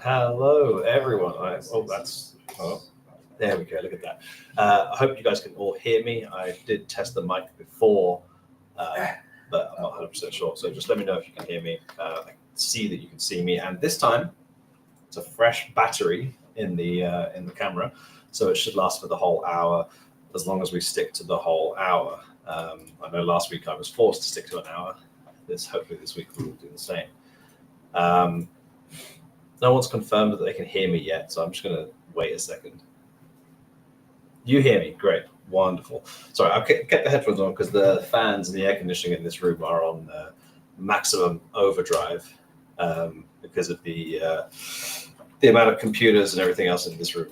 Hello, everyone. There we go. Look at that. I hope you guys can all hear me. I did test the mic before, but I'm not 100% sure. So just let me know if you can hear me. I can see that you can see me, and this time it's a fresh battery in the camera, so it should last for the whole hour, as long as we stick to the whole hour. I know last week I was forced to stick to an hour. Hopefully this week we will do the same. No one's confirmed that they can hear me yet, so I'm just going to wait a second. You hear me? Great. Wonderful. Sorry, I've kept the headphones on because the fans and the air conditioning in this room are on maximum overdrive because of the amount of computers and everything else in this room.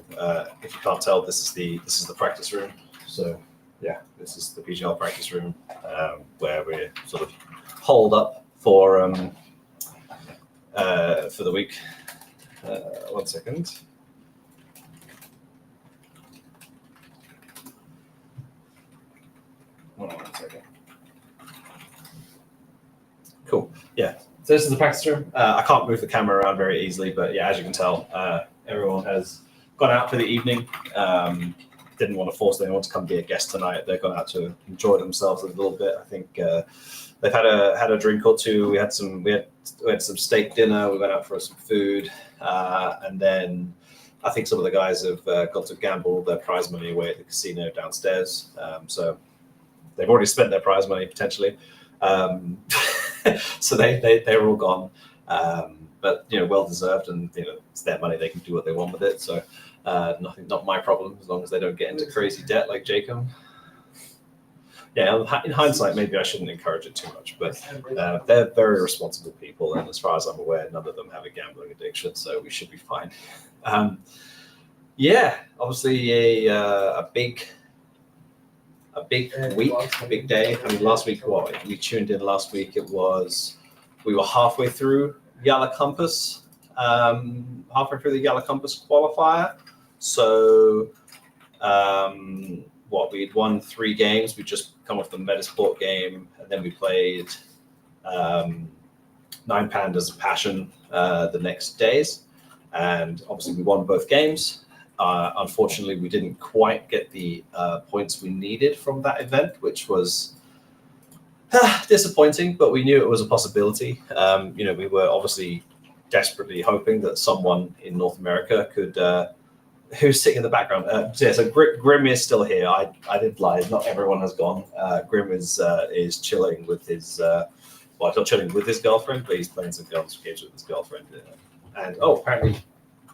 If you can't tell, this is the practice room. So yeah, this is the PGL practice room where we're sort of holed up for the week. 1 second. One second. Cool. Yeah. So this is the practice room. I can't move the camera around very easily, but yeah, as you can tell, everyone has gone out for the evening. Didn't want to force anyone to come be a guest tonight. They've gone out to enjoy themselves a little bit. I think they've had a drink or two. We had some steak dinner. We went out for some food, and then I think some of the guys have got to gamble their prize money away at the casino downstairs. So they've already spent their prize money potentially. So they're all gone, but well deserved, and it's their money. They can do what they want with it. So not my problem, as long as they don't get into crazy debt like Jacob. Yeah, in hindsight, maybe I shouldn't encourage it too much, but they're very responsible people, and as far as I'm aware, none of them have a gambling addiction, so we should be fine. Obviously a big week, a big day. I mean, last week, we tuned in last week, we were halfway through Yala Compass, the Yala Compass qualifier. So, we'd won 3 games. We just come off the Metasport game, and then we played 9 Pandas of Passion the next days. And obviously we won both games. Unfortunately, we didn't quite get the points we needed from that event, which was disappointing, but we knew it was a possibility. We were obviously desperately hoping that someone in North America could, who's sitting in the background. So Grim is still here. I did lie. Not everyone has gone. Grim is chilling with his, not chilling with his girlfriend, but he's playing some games with his girlfriend. And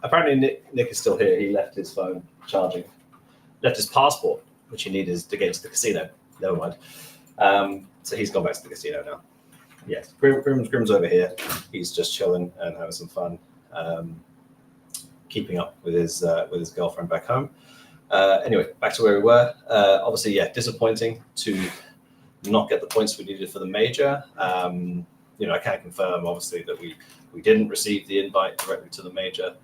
apparently Nick is still here. He left his phone charging, left his passport, which he needed to get to the casino. Never mind. So he's gone back to the casino now. Yes, Grim's over here. He's just chilling and having some fun, keeping up with his girlfriend back home. Anyway, back to where we were. Obviously, disappointing to not get the points we needed for the major. I can't confirm, obviously, that we didn't receive the invite directly to the major.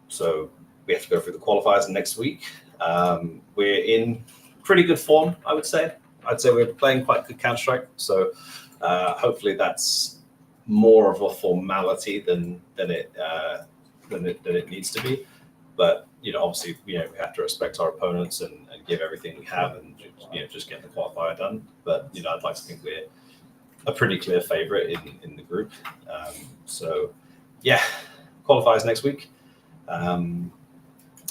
So we have to go through the qualifiers next week. We're in pretty good form, I would say. I'd say we're playing quite good Counter-Strike. So hopefully that's more of a formality than it needs to be. But obviously, we have to respect our opponents and give everything we have, and just get the qualifier done. But I'd like to think we're a pretty clear favorite in the group. Qualifiers next week. And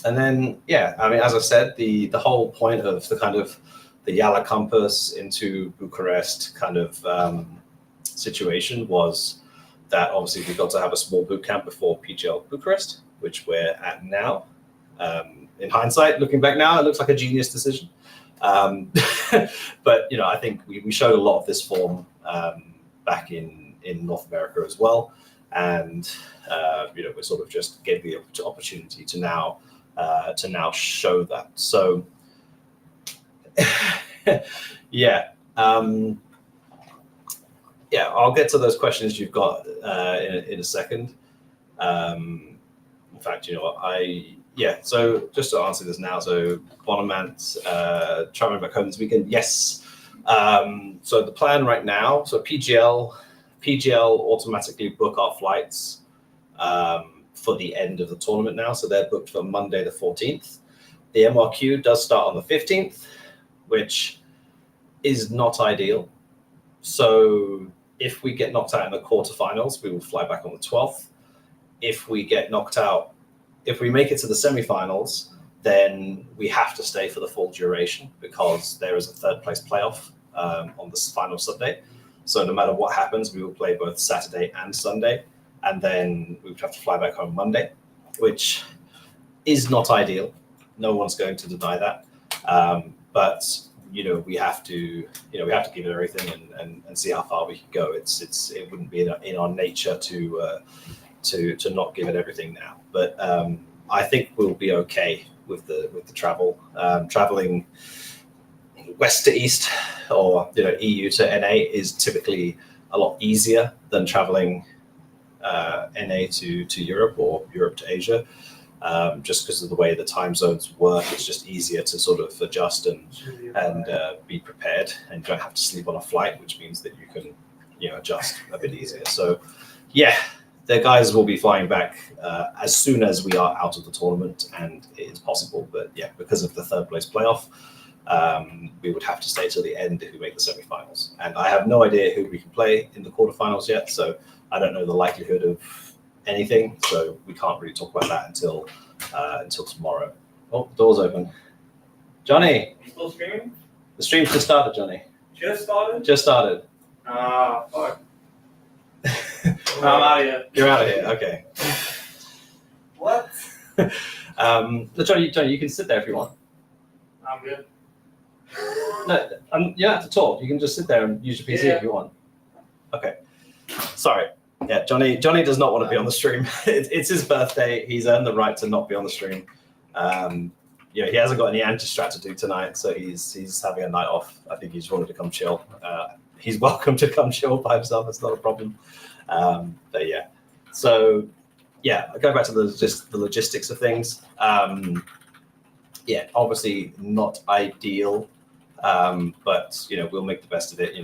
then, as I said, the whole point of the kind of the Yala Compass into Bucharest kind of situation was that obviously we got to have a small boot camp before PGL Bucharest, which we're at now. In hindsight, looking back now, it looks like a genius decision. But I think we showed a lot of this form back in North America as well, and we sort of just gave the opportunity to now show that. So I'll get to those questions you've got in a second. In fact, so just to answer this now, so Bonamant traveling back home this weekend, yes. So the plan right now, so PGL automatically book our flights for the end of the tournament now. So they're booked for Monday the 14th. The MRQ does start on the 15th, which is not ideal. So if we get knocked out in the quarterfinals, we will fly back on the 12th. If we get knocked out, if we make it to the semifinals, then we have to stay for the full duration because there is a third place playoff on the final Sunday. So no matter what happens, we will play both Saturday and Sunday, and then we would have to fly back home Monday, which is not ideal. No one's going to deny that. But we have to give it everything and see how far we can go. It wouldn't be in our nature to not give it everything now. But I think we'll be okay with the travel. Traveling west to east or EU to NA is typically a lot easier than traveling NA to Europe or Europe to Asia. Just because of the way the time zones work, it's just easier to sort of adjust and be prepared, and you don't have to sleep on a flight, which means that you can adjust a bit easier. So yeah, the guys will be flying back as soon as we are out of the tournament, and it is possible. But yeah, because of the third place playoff, we would have to stay till the end if we make the semifinals. And I have no idea who we can play in the quarterfinals yet, so I don't know the likelihood of anything. So we can't really talk about that until tomorrow. Oh, the door's open. Johnny. You still streaming? The stream's just started, Johnny. Just started? Just started. Ah, fuck. I'm out of here. You're out of here. Okay. What? Johnny, you can sit there if you want. I'm good. No, you don't have to talk. You can just sit there and use your PC if you want. Okay. Sorry. Yeah, Johnny does not want to be on the stream. It's his birthday. He's earned the right to not be on the stream. He hasn't got any anti-strat to do tonight, so he's having a night off. I think he just wanted to come chill. He's welcome to come chill by himself. It's not a problem. But yeah, so yeah, going back to the logistics of things. Yeah, obviously not ideal, but we'll make the best of it.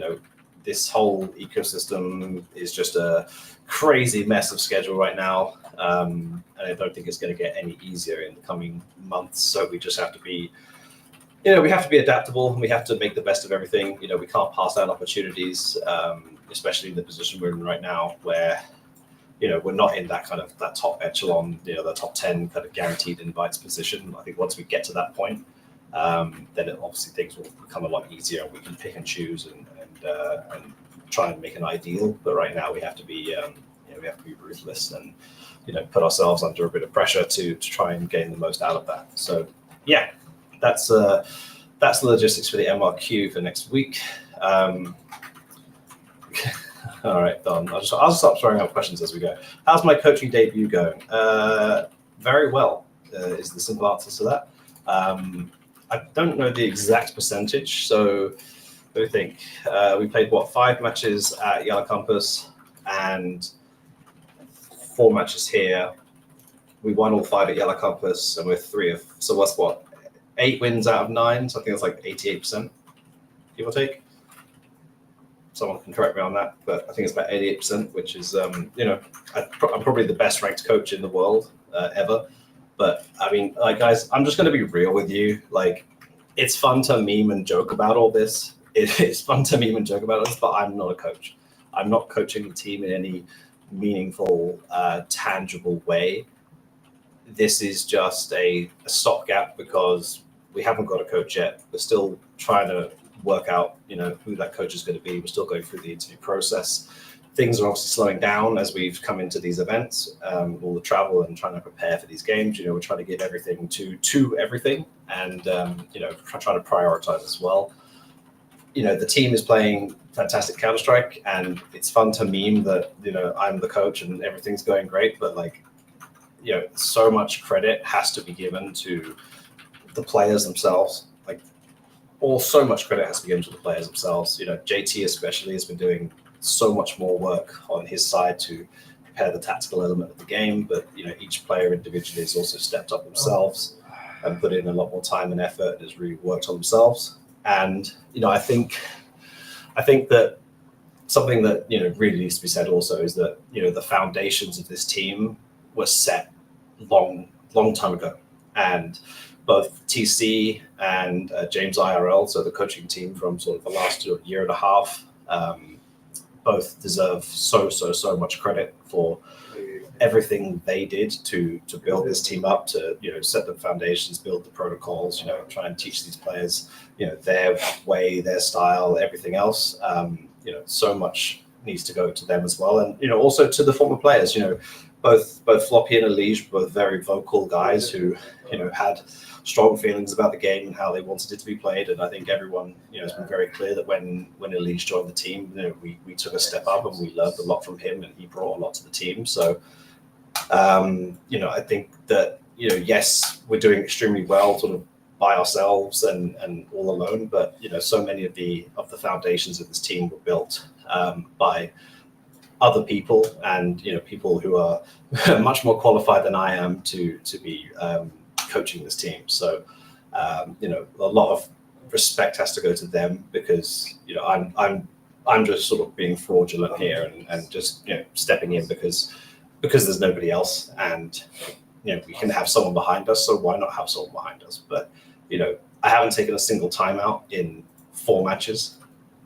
This whole ecosystem is just a crazy mess of schedule right now, and I don't think it's going to get any easier in the coming months. So we just have to be, we have to be adaptable, and we have to make the best of everything. We can't pass down opportunities, especially in the position we're in right now, where we're not in that kind of that top echelon, the top 10 kind of guaranteed invites position. I think once we get to that point, then obviously things will become a lot easier, and we can pick and choose and try and make an ideal. But right now we have to be ruthless and put ourselves under a bit of pressure to try and gain the most out of that. So yeah, that's the logistics for the MRQ for next week. All right, Don. I'll stop throwing out questions as we go. How's my coaching debut going? Very well is the simple answer to that. I don't know the exact percentage, so I think we played 5 matches at Yellow Compass and 4 matches here. We won all 5 at Yellow Compass, and we're 3 of, so what's 8 wins out of 9, so I think it's like 88%, give or take. Someone can correct me on that, but I think it's about 88%, which is, I'm probably the best ranked coach in the world ever. But I mean, guys, I'm just going to be real with you. It's fun to meme and joke about all this. It's fun to meme and joke about this, but I'm not a coach. I'm not coaching the team in any meaningful, tangible way. This is just a stopgap because we haven't got a coach yet. We're still trying to work out, who that coach is going to be. We're still going through the interview process. Things are obviously slowing down as we've come into these events, all the travel and trying to prepare for these games. We're trying to give everything to everything, and trying to prioritize as well. The team is playing fantastic Counter-Strike, and it's fun to meme that I'm the coach and everything's going great, but so much credit has to be given to the players themselves. So much credit has to be given to the players themselves. JT especially has been doing so much more work on his side to prepare the tactical element of the game, but each player individually has also stepped up themselves and put in a lot more time and effort and has really worked on themselves. And I think that something that really needs to be said also is that the foundations of this team was set long time ago, and both TC and James IRL, so the coaching team from sort of the last year and a half, both deserve so much credit for everything they did to build this team up, to set the foundations, build the protocols, try and teach these players their way, their style, everything else. So much needs to go to them as well, and also to the former players. Both Floppy and Elige, both very vocal guys who had strong feelings about the game and how they wanted it to be played. And I think everyone has been very clear that when Elige joined the team, we took a step up and we learned a lot from him, and he brought a lot to the team. So I think that yes, we're doing extremely well sort of by ourselves and all alone, but so many of the foundations of this team were built by other people, and people who are much more qualified than I am to be coaching this team. So a lot of respect has to go to them, because I'm just sort of being fraudulent here and just stepping in because there's nobody else, and we can have someone behind us, so why not have someone behind us? But I haven't taken a single timeout in 4 matches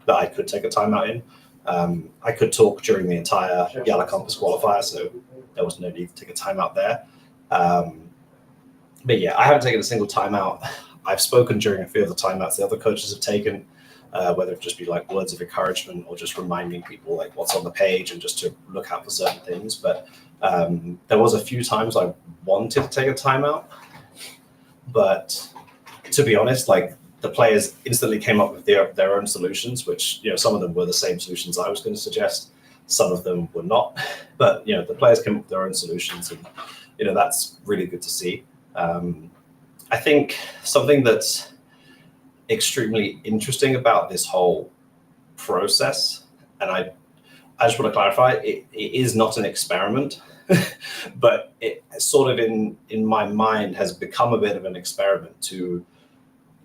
that I could take a timeout in. I could talk during the entire Yala Compass qualifier, so there was no need to take a timeout there. But yeah, I haven't taken a single timeout. I've spoken during a few of the timeouts the other coaches have taken, whether it just be like words of encouragement or just reminding people like what's on the page and just to look out for certain things. But there was a few times I wanted to take a timeout, but to be honest, like the players instantly came up with their own solutions, which some of them were the same solutions I was going to suggest, some of them were not, but the players came up with their own solutions, and that's really good to see. I think something that's extremely interesting about this whole process, and I just want to clarify, it is not an experiment, but it sort of in my mind has become a bit of an experiment to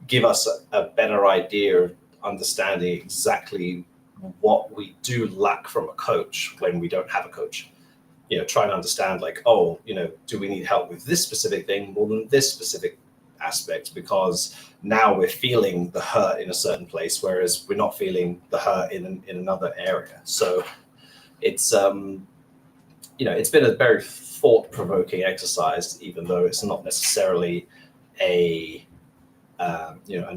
give us a better idea of understanding exactly what we do lack from a coach when we don't have a coach. Trying to understand like, do we need help with this specific thing more than this specific aspect? Because now we're feeling the hurt in a certain place, whereas we're not feeling the hurt in another area. So it's it's been a very thought-provoking exercise, even though it's not necessarily an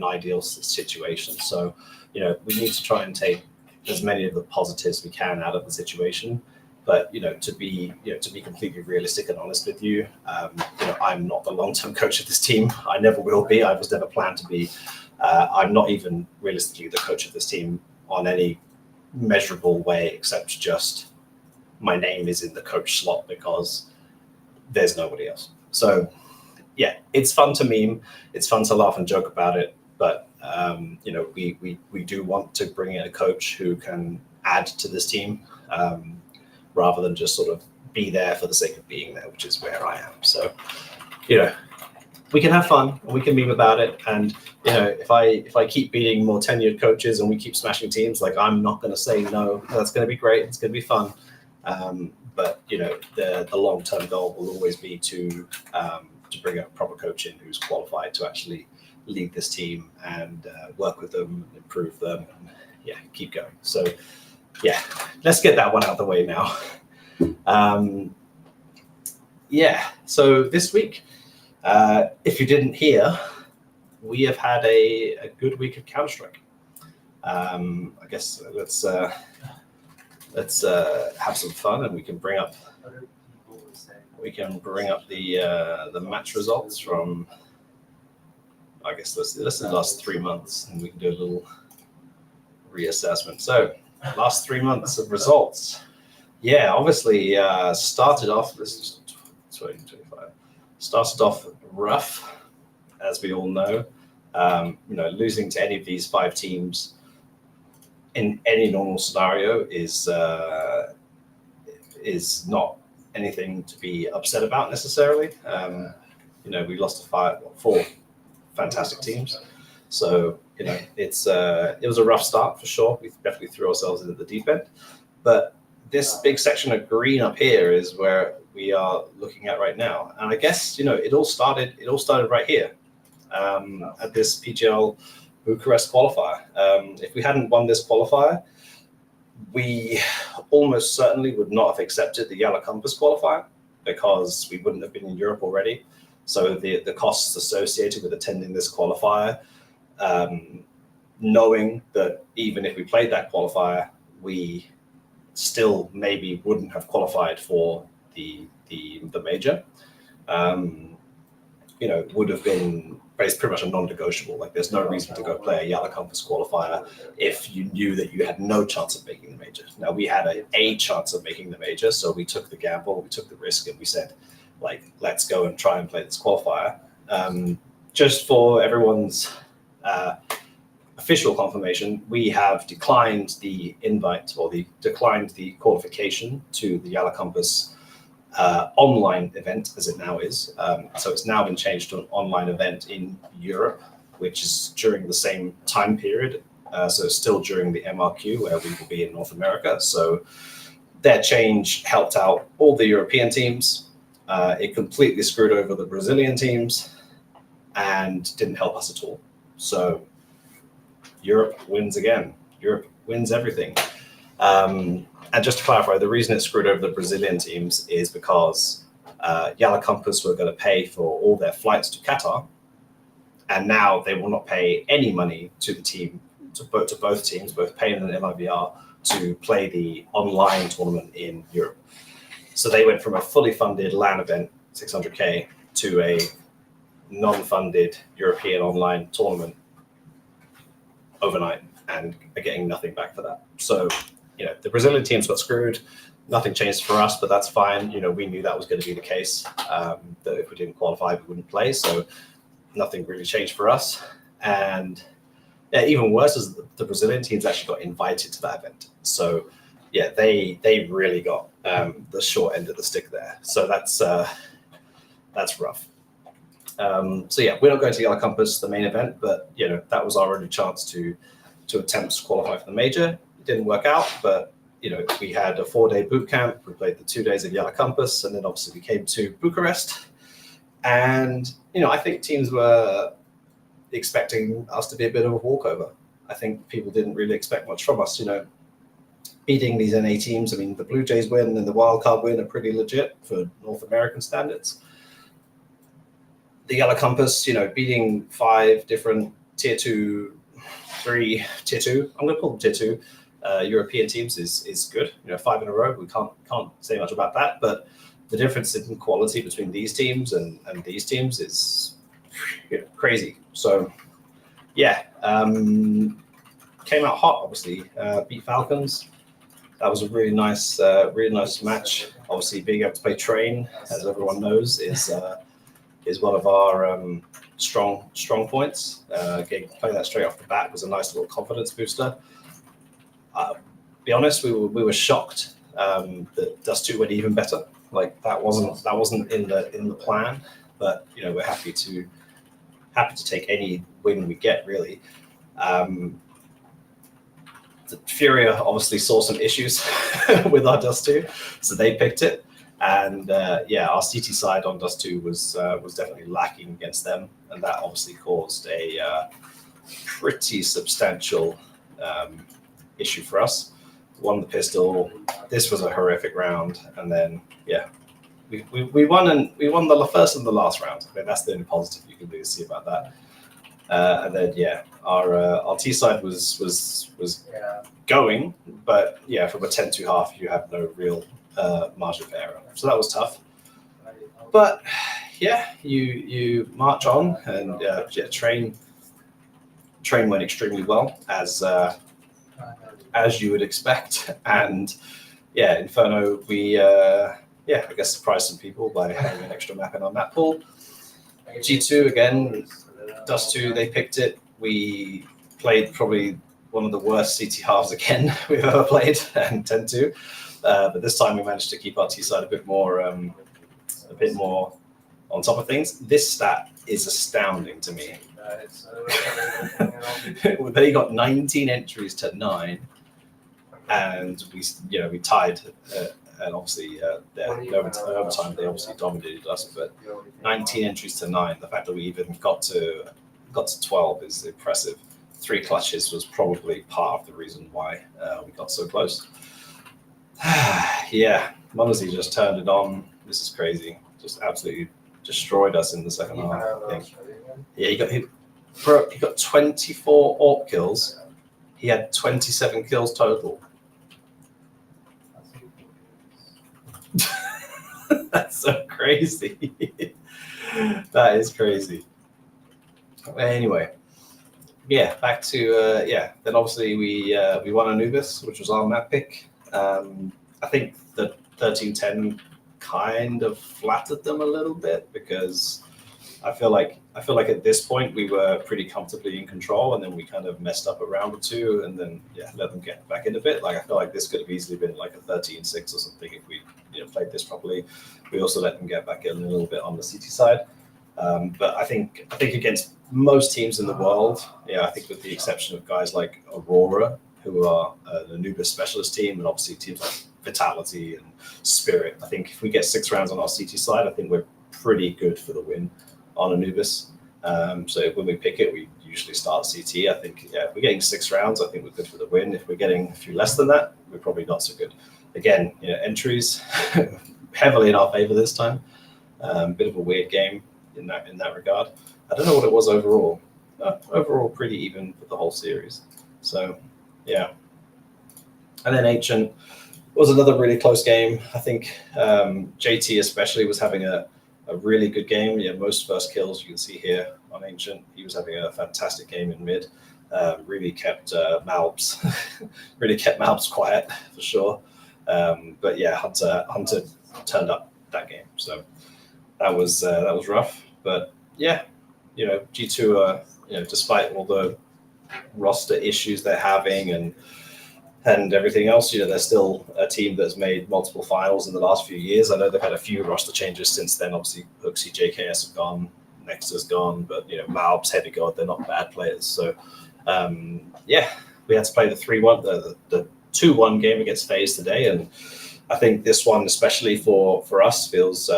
ideal situation. So we need to try and take as many of the positives we can out of the situation. But to be completely realistic and honest with you, I'm not the long-term coach of this team. I never will be. I was never planned to be. I'm not even realistically the coach of this team on any measurable way, except just my name is in the coach slot because there's nobody else. So yeah, it's fun to meme. It's fun to laugh and joke about it. But we do want to bring in a coach who can add to this team, rather than just sort of be there for the sake of being there, which is where I am. So, we can have fun and we can meme about it. And, if I keep beating more tenured coaches and we keep smashing teams, like I'm not going to say no, that's going to be great. It's going to be fun. But, the long-term goal will always be to bring a proper coach in who's qualified to actually lead this team and work with them, improve them, and keep going. So, let's get that one out of the way now. So this week, if you didn't hear, we have had a good week of Counter-Strike. I guess let's have some fun, and we can bring up the match results from, I guess this is the last 3 months, and we can do a little reassessment. So last 3 months of results. Obviously started off, this is 2025, started off rough, as we all know. Losing to any of these 5 teams in any normal scenario is not anything to be upset about necessarily. We lost to 4 fantastic teams. So, it was a rough start for sure. We definitely threw ourselves into the deep end. But this big section of green up here is where we are looking at right now. And I guess it all started right here at this PGL Bucharest qualifier. If we hadn't won this qualifier, we almost certainly would not have accepted the Yellow Compass qualifier because we wouldn't have been in Europe already. So the costs associated with attending this qualifier, knowing that even if we played that qualifier, we still maybe wouldn't have qualified for the major, would have been pretty much a non-negotiable. Like there's no reason to go play a Yellow Compass qualifier if you knew that you had no chance of making the major. Now we had a chance of making the major, so we took the gamble, we took the risk, and we said, let's go and try and play this qualifier. Just for everyone's official confirmation, we have declined the invite or declined the qualification to the Yellow Compass online event, as it now is. So it's now been changed to an online event in Europe, which is during the same time period. So it's still during the MRQ, where we will be in North America. So their change helped out all the European teams. It completely screwed over the Brazilian teams and didn't help us at all. So Europe wins again. Europe wins everything. And just to clarify, the reason it screwed over the Brazilian teams is because Yellow Compass were going to pay for all their flights to Qatar, and now they will not pay any money to the team, to both teams, both Payne and MIBR, to play the online tournament in Europe. So they went from a fully funded LAN event, 600K, to a non-funded European online tournament overnight, and are getting nothing back for that. So the Brazilian teams got screwed. Nothing changed for us, but that's fine. We knew that was going to be the case, that if we didn't qualify, we wouldn't play. So nothing really changed for us. And even worse is the Brazilian teams actually got invited to that event. So they really got the short end of the stick there. So that's rough. We're not going to Yellow Compass, the main event, but that was our only chance to attempt to qualify for the major. It didn't work out, but we had a 4-day boot camp. We played the 2 days of Yellow Compass, and then obviously we came to Bucharest. And I think teams were expecting us to be a bit of a walkover. I think people didn't really expect much from us. Beating these NA teams. I mean, the Blue Jays win and the wildcard win are pretty legit for North American standards. The Yellow Compass, beating 5 different tier 2, 3, tier 2. I'm going to call them tier 2. European teams is good. 5 in a row. We can't say much about that, but the difference in quality between these teams and these teams is crazy. So came out hot. Obviously, beat Falcons. That was a really nice match. Obviously, being able to play Train, as everyone knows, is one of our strong points. Playing that straight off the bat was a nice little confidence booster. Be honest, we were shocked that Dust 2 went even better. Like that wasn't in the plan, but we're happy to take any win we get, really. The Furia obviously saw some issues with our Dust 2, so they picked it. And our CT side on Dust 2 was definitely lacking against them, and that obviously caused a pretty substantial issue for us. Won the pistol. This was a horrific round, and then we won the first and the last round. I mean, that's the only positive you can really see about that. And then our T side was going, but from a 10-2 half, you have no real margin of error. So that was tough. But you march on, and train went extremely well, as you would expect. And Inferno, we I guess surprised some people by having an extra map in our map pool. G2 again, Dust 2, they picked it. We played probably one of the worst CT halves again we've ever played, and 10-2. But this time we managed to keep our T side a bit more on top of things. This stat is astounding to me. They got 19 entries to 9, and we tied and obviously in overtime they obviously dominated us. But 19 entries to 9. The fact that we even got to 12 is impressive. 3 clutches was probably part of the reason why we got so close. Yeah, Monazzi just turned it on. This is crazy. Just absolutely destroyed us in the second half, I think. Yeah, he got 24 AWP kills. He had 27 kills total. That's so crazy. That is crazy. Anyway, yeah, back to then obviously we won Anubis, which was our map pick. I think the 1310 kind of flattered them a little bit because I feel like at this point we were pretty comfortably in control, and then we kind of messed up a round or two, and then let them get back in a bit. Like I feel like this could have easily been like a 13-6 or something if we played this properly. We also let them get back in a little bit on the CT side, but I think against most teams in the world, I think with the exception of guys like Aurora, who are an Anubis specialist team, and obviously teams like Vitality and Spirit, I think if we get 6 rounds on our CT side, I think we're pretty good for the win on Anubis. So when we pick it, we usually start CT. I think if we're getting 6 rounds, I think we're good for the win. If we're getting a few less than that, we're probably not so good. Again, entries heavily in our favor this time. Bit of a weird game in that regard. I don't know what it was overall. Overall, pretty even for the whole series. So yeah. And then Ancient was another really close game. I think JT especially was having a really good game. Most first kills you can see here on Ancient. He was having a fantastic game in mid. Really kept Malbs quiet for sure. But yeah, Hunter turned up that game. So that was rough. But yeah, G2 despite all the roster issues they're having and everything else, they're still a team that's made multiple finals in the last few years. I know they've had a few roster changes since then. Obviously, Hooksy, JKS have gone, Nexta's gone, but Malbs, Heavy God, they're not bad players. So we had to play the 3-1, the 2-1 game against FaZe today, and I think this one, especially for us, feels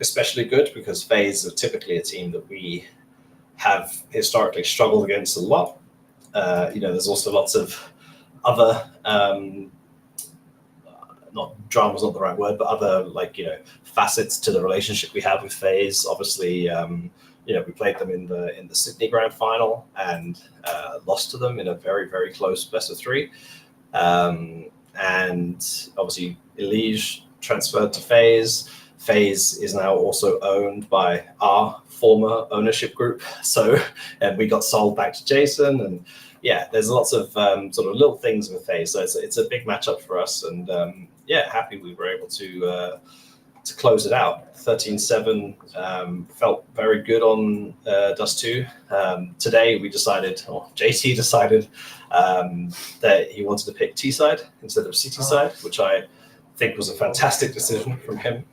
especially good because FaZe are typically a team that we have historically struggled against a lot. There's also lots of other not drama's not the right word, but other facets to the relationship we have with FaZe. Obviously, we played them in the Sydney Grand Final and lost to them in a very, very close best of 3. And obviously, Elige transferred to FaZe. FaZe is now also owned by our former ownership group. So, and we got sold back to Jason, and there's lots of sort of little things with FaZe. So it's a big matchup for us, and happy we were able to close it out. 13-7 felt very good on Dust 2. Today we decided, or JT decided, that he wanted to pick T side instead of CT side, which I think was a fantastic decision from him,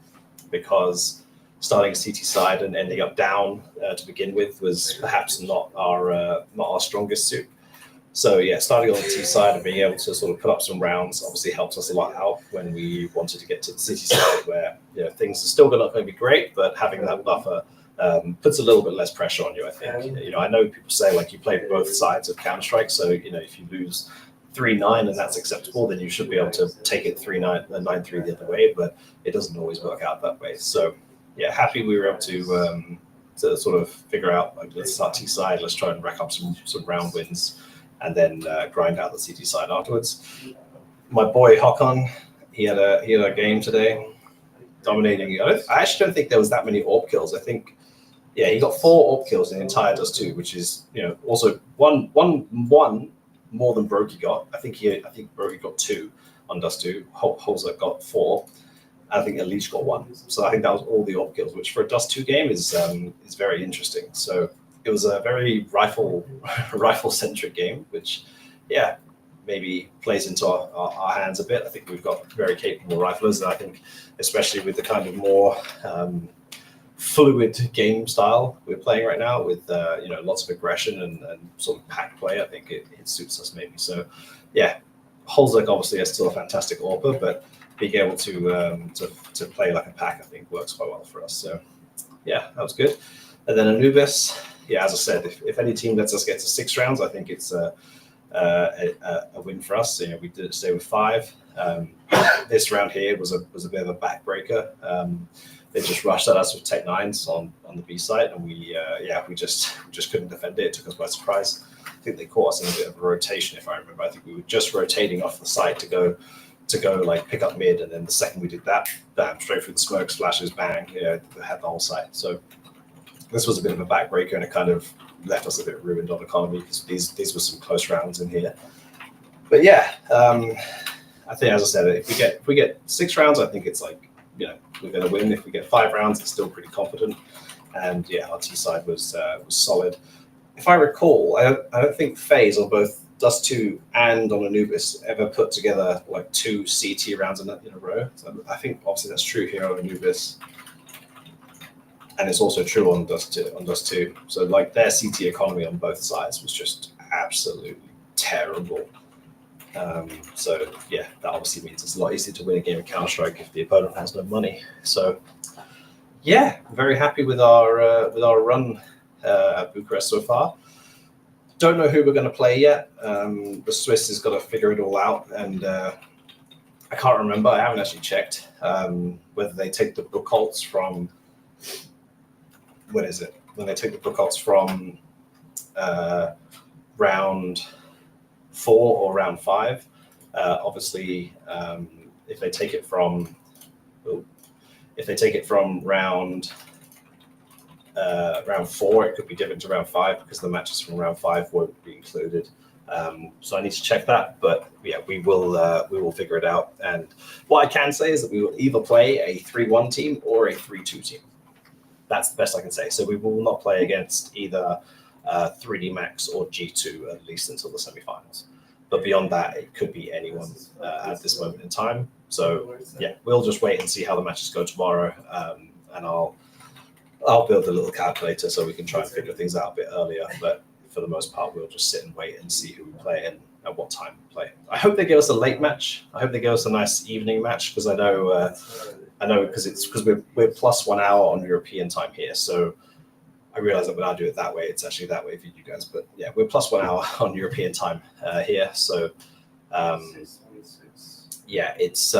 because starting a CT side and ending up down to begin with was perhaps not our strongest suit. So starting on the T side and being able to sort of put up some rounds obviously helps us a lot out when we wanted to get to the CT side, where things are still not going to be great, but having that buffer puts a little bit less pressure on you, I think. I know people say you play both sides of Counter-Strike, so if you lose 3-9 and that's acceptable, then you should be able to take it 3-9 and 9-3 the other way, but it doesn't always work out that way. So happy we were able to sort of figure out, let's start T side, let's try and rack up some round wins, and then grind out the CT side afterwards. My boy Håkon, he had a game today, dominating. I actually don't think there was that many AWP kills. I think, he got 4 AWP kills in the entire Dust 2, which is also one more than Brokey got. I think Brokey got 2 on Dust 2. Holzer got 4. I think Elige got 1. So I think that was all the AWP kills, which for a Dust 2 game is very interesting. So it was a very rifle-centric game, which, maybe plays into our hands a bit. I think we've got very capable riflers, and I think especially with the kind of more fluid game style we're playing right now with, lots of aggression and sort of pack play, I think it suits us maybe. So, Holzek obviously is still a fantastic AWPer, but being able to play like a pack, I think, works quite well for us. So yeah, that was good. And then Anubis, yeah, as I said, if any team lets us get to 6 rounds, I think it's a win for us. You know, we did stay with 5. This round here was a bit of a backbreaker. They just rushed at us with Tech 9s on the B side, and we just couldn't defend it. It took us by surprise. I think they caught us in a bit of a rotation, if I remember. I think we were just rotating off the side to go like pick up mid, and then the second we did that, bam, straight through the smoke, splashes, bang, you know, they had the whole side. So this was a bit of a backbreaker, and it kind of left us a bit ruined on economy because these were some close rounds in here. But yeah, I think, as I said, if we get 6 rounds, I think it's like, you know, we're going to win. If we get 5 rounds, it's still pretty confident. And yeah, our T side was solid. If I recall, I don't think FaZe on both Dust 2 and on Anubis ever put together like 2 CT rounds in a row. So I think obviously that's true here on Anubis, and it's also true on Dust 2. So like their CT economy on both sides was just absolutely terrible. So yeah, that obviously means it's a lot easier to win a game of Counter-Strike if the opponent has no money. So yeah, very happy with our run at Bucharest so far. Don't know who we're going to play yet. The Swiss has got to figure it all out, and I can't remember. I haven't actually checked whether they take the Buchholz from. When is it? When they take the Buchholz from round 4 or round 5? Obviously, if they take it from round 4, it could be different to round 5 because the matches from round 5 won't be included. So I need to check that, but yeah, we will figure it out. And what I can say is that we will either play a 3-1 team or a 3-2 team. That's the best I can say. So we will not play against either 3D Max or G2 at least until the semifinals. But beyond that, it could be anyone at this moment in time. So yeah, we'll just wait and see how the matches go tomorrow, and I'll build a little calculator so we can try and figure things out a bit earlier. But for the most part, we'll just sit and wait and see who we play and at what time we play. I hope they give us a late match. I hope they give us a nice evening match because I know because we're plus 1 hour on European time here. So I realize that when I do it that way, it's actually that way for you guys. But yeah, we're plus 1 hour on European time here. So yeah, it's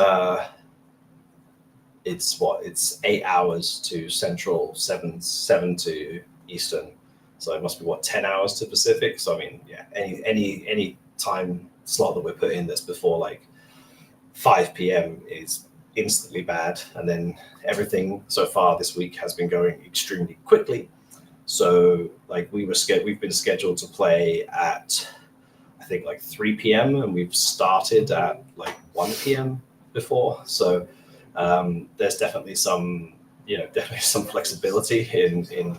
8 hours to Central, 7 to Eastern. So it must be 10 hours to Pacific. So I mean, yeah, any time slot that we're put in that's before like 5 p.m. is instantly bad. And then everything so far this week has been going extremely quickly. So like we've been scheduled to play at I think like 3 p.m. and we've started at like 1 p.m. before. So there's definitely some flexibility in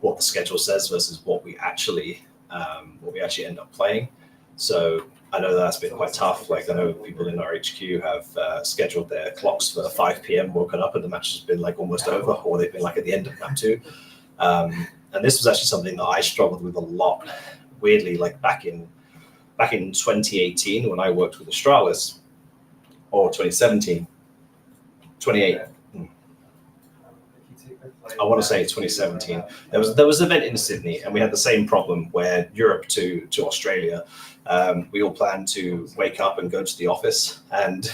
what the schedule says versus what we actually end up playing. So I know that's been quite tough. Like I know people in our HQ have scheduled their clocks for 5 p.m. woken up and the match has been like almost over, or they've been like at the end of map 2. And this was actually something that I struggled with a lot. Weirdly, like back in 2018 when I worked with Astralis, or 2017, 28. I want to say 2017. There was an event in Sydney, and we had the same problem where Europe to Australia. We all planned to wake up and go to the office and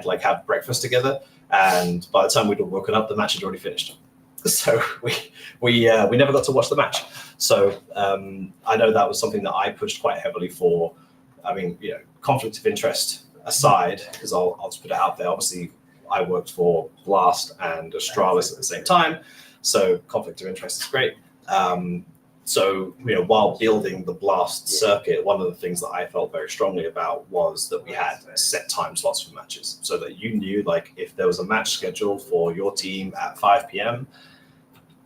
like have breakfast together. And by the time we'd all woken up, the match had already finished. So we never got to watch the match. So I know that was something that I pushed quite heavily for. I mean, you know, conflict of interest aside, because I'll just put it out there. Obviously, I worked for Blast and Astralis at the same time, so conflict of interest is great. So, you know, while building the Blast circuit, one of the things that I felt very strongly about was that we had set time slots for matches, so that you knew, like, if there was a match scheduled for your team at 5 p.m.,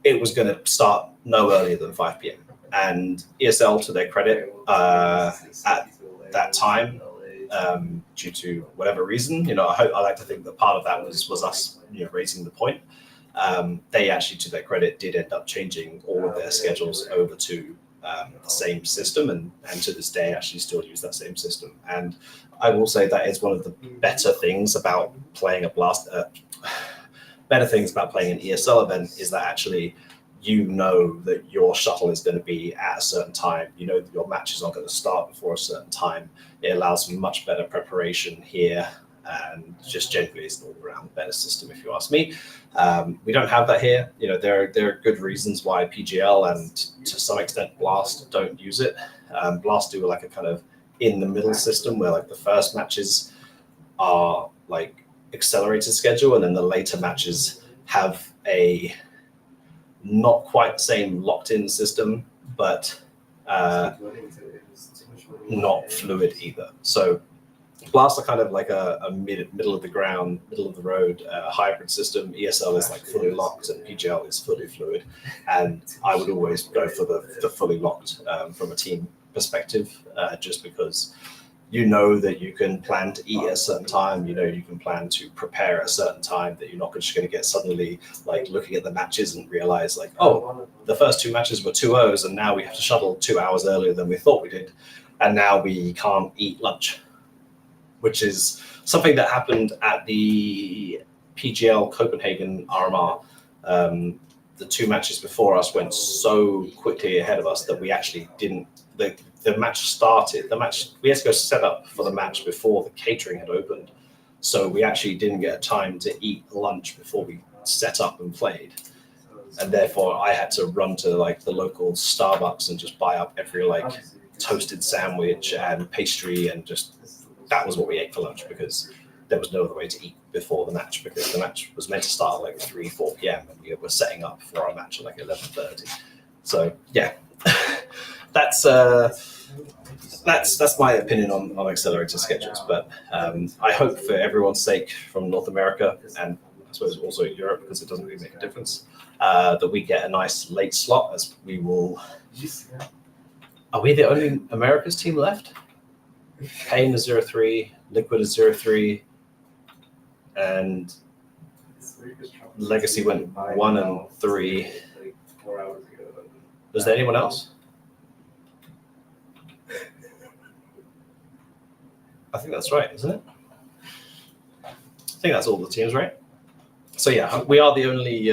it was going to start no earlier than 5 p.m. And ESL, to their credit, at that time, due to whatever reason, you know, I like to think that part of that was us, you know, raising the point. They actually, to their credit, did end up changing all of their schedules over to the same system, and to this day actually still use that same system. And I will say that is one of the better things about playing a blast. Better things about playing an ESL event is that actually you know that your shuttle is going to be at a certain time. You know that your match is not going to start before a certain time. It allows much better preparation here, and just generally it's an all-around better system, if you ask me. We don't have that here. You know, there are good reasons why PGL and to some extent Blast don't use it. Blast do like a kind of in the middle system where like the first matches are like accelerated schedule, and then the later matches have a not quite the same locked-in system, but not fluid either. So Blast are kind of like a middle of the ground, middle of the road hybrid system. ESL is like fully locked, and PGL is fully fluid. And I would always go for the fully locked from a team perspective, just because you know that you can plan to eat at a certain time, you know you can plan to prepare at a certain time, that you're not just going to get suddenly like looking at the matches and realize like, oh, the first 2 matches were 2-0s and now we have to shuttle 2 hours earlier than we thought we did, and now we can't eat lunch, which is something that happened at the PGL Copenhagen RMR. The 2 matches before us went so quickly ahead of us that we actually didn't, the match started, we had to go set up for the match before the catering had opened. So we actually didn't get time to eat lunch before we set up and played. And therefore I had to run to like the local Starbucks and just buy up every like toasted sandwich and pastry, and just, that was what we ate for lunch, because there was no other way to eat before the match, because the match was meant to start at like 3-4 p.m. and we were setting up for our match at like 11:30. So yeah, that's my opinion on accelerated schedules. But I hope for everyone's sake from North America, and I suppose also Europe, because it doesn't really make a difference, that we get a nice late slot, as we will. Are we the only America's team left? Pain is 0-3, Liquid is 0-3, and Legacy went 1-3. Was there anyone else? I think that's right, isn't it? I think that's all the teams, right? So yeah, we are the only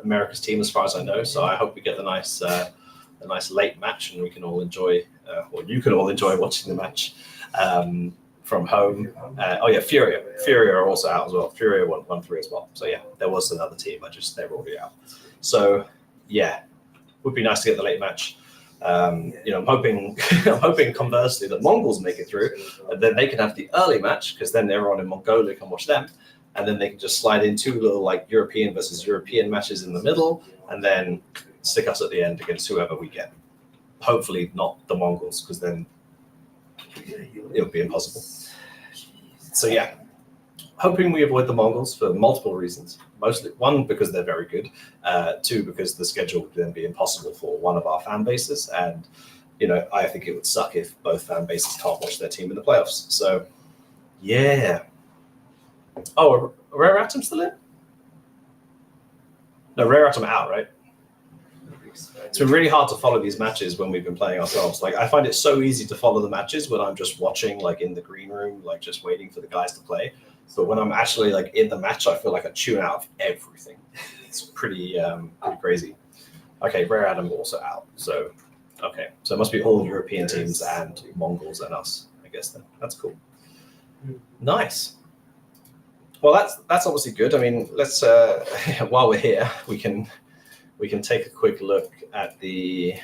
America's team as far as I know. So I hope we get the nice late match, and we can all enjoy, or you can all enjoy watching the match from home. Oh yeah, Furia are also out as well. Furia won 1-3 as well. So yeah, there was another team. They were already out. So yeah, would be nice to get the late match. You know, I'm hoping conversely that Mongols make it through, and then they can have the early match, because then everyone in Mongolia can watch them, and then they can just slide in 2 little like European versus European matches in the middle, and then stick us at the end against whoever we get. Hopefully not the Mongols, because then it would be impossible. So yeah, hoping we avoid the Mongols for multiple reasons. Mostly, 1, because they're very good. 2, because the schedule would then be impossible for one of our fan bases. And, you know, I think it would suck if both fan bases can't watch their team in the playoffs. So, yeah. Oh, are Rare Atom still in? No, Rare Atom out, right? It's been really hard to follow these matches when we've been playing ourselves. Like, I find it so easy to follow the matches when I'm just watching, like, in the green room, like, just waiting for the guys to play. But when I'm actually, like, in the match, I feel like I tune out of everything. It's pretty crazy. Okay, Rare Atom also out. So, okay. So it must be all European teams and Mongols and us, I guess, then. That's cool. Nice. Well, that's obviously good. I mean, let's, while we're here, we can take a quick look at the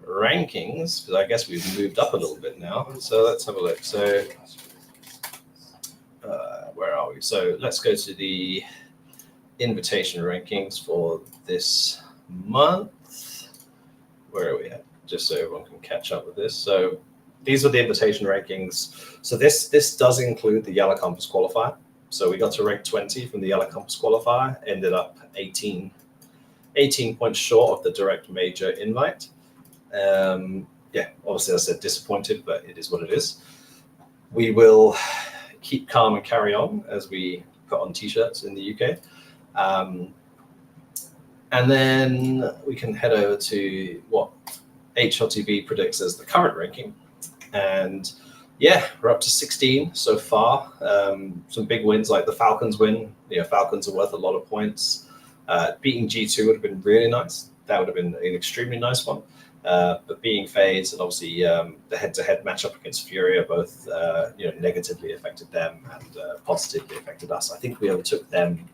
rankings, because I guess we've moved up a little bit now. So let's have a look. So where are we? So let's go to the invitation rankings for this month. Where are we at? Just so everyone can catch up with this. So these are the invitation rankings. So this does include the Yellow Compass qualifier. So we got to rank 20 from the Yellow Compass qualifier, ended up 18 points short of the direct major invite. Yeah, obviously, as I said, disappointed, but it is what it is. We will keep calm and carry on as we put on t-shirts in the UK. And then we can head over to what HLTV predicts as the current ranking. And yeah, we're up to 16 so far. Some big wins like the Falcons win. Falcons are worth a lot of points. Beating G2 would have been really nice. That would have been an extremely nice one. But beating FaZe and obviously the head-to-head matchup against Fury are both negatively affected them and positively affected us. I think we overtook them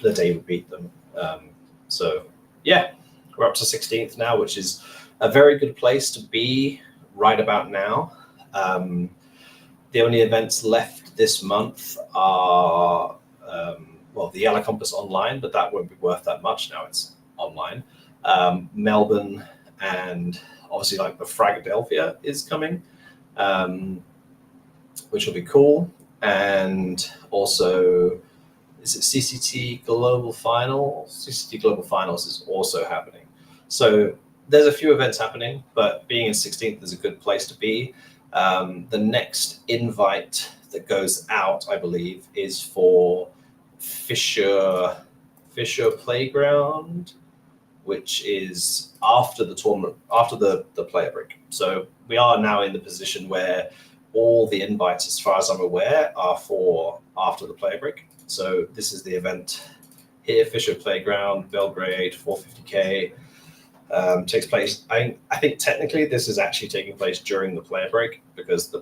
the day we beat them. So yeah, we're up to 16th now, which is a very good place to be right about now. The only events left this month are the Yellow Compass online, but that won't be worth that much now. It's online. Melbourne and obviously like the Philadelphia is coming, which will be cool. And also, is it CCT Global Finals? CCT Global Finals is also happening. So there's a few events happening, but being in 16th is a good place to be. The next invite that goes out, I believe, is for Fisher Playground, which is after the tournament, after the player break. So we are now in the position where all the invites, as far as I'm aware, are for after the player break. So this is the event here, Fisher Playground, Belgrade, 450K. Takes place. I think technically this is actually taking place during the player break, because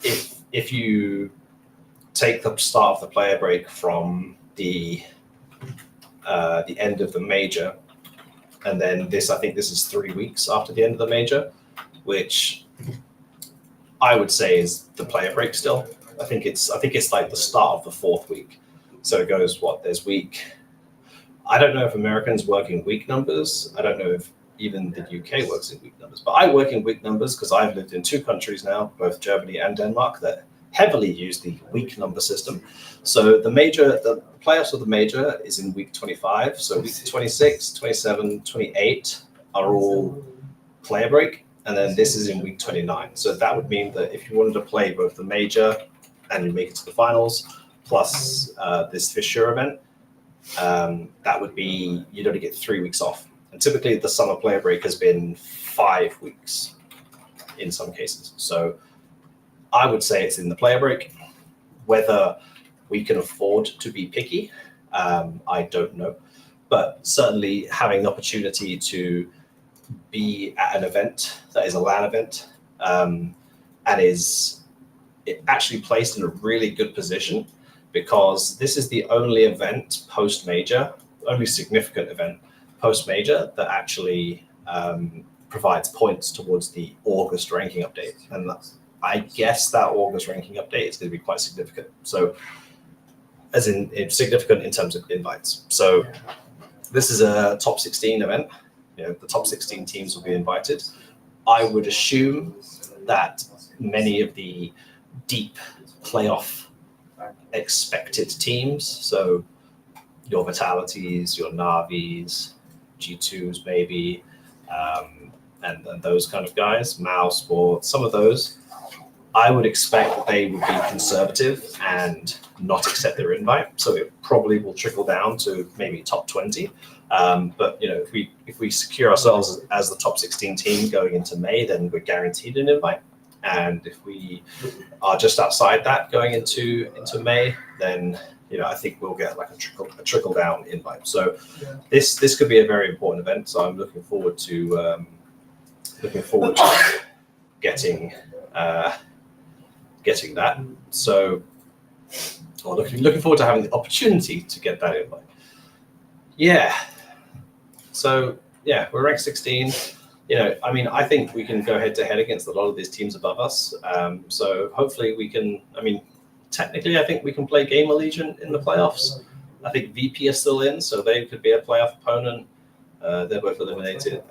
if you take the start of the player break from the end of the major, and then I think this is 3 weeks after the end of the major, which I would say is the player break still. I think it's like the start of the 4th week. So it goes there's week. I don't know if Americans work in week numbers. I don't know if even the UK works in week numbers, but I work in week numbers because I've lived in 2 countries now, both Germany and Denmark, that heavily use the week number system. So the playoffs of the major is in week 25. So week 26, 27, 28 are all player break. And then this is in week 29. So that would mean that if you wanted to play both the major and you make it to the finals, plus this Fisher event, that would be, you'd only get 3 weeks off. And typically the summer player break has been 5 weeks in some cases. So I would say it's in the player break. Whether we can afford to be picky, I don't know. But certainly having the opportunity to be at an event that is a LAN event and is actually placed in a really good position, because this is the only event post-major, only significant event post-major that actually provides points towards the August ranking update. And I guess that August ranking update is going to be quite significant. So as in significant in terms of invites. So this is a top 16 event. The top 16 teams will be invited. I would assume that many of the deep playoff expected teams, so your Vitalities, your Navis, G2s maybe, and those kind of guys, Mao Sports, some of those, I would expect that they would be conservative and not accept their invite. So it probably will trickle down to maybe top 20. But if we secure ourselves as the top 16 team going into May, then we're guaranteed an invite. And if we are just outside that going into May, then I think we'll get like a trickle down invite. So this could be a very important event. So I'm looking forward to getting that. So looking forward to having the opportunity to get that invite. Yeah. So yeah, we're ranked 16. I think we can go head to head against a lot of these teams above us. So hopefully we can. Technically, I think we can play Game Allegiant in the playoffs. I think VP are still in, so they could be a playoff opponent. They're both eliminated.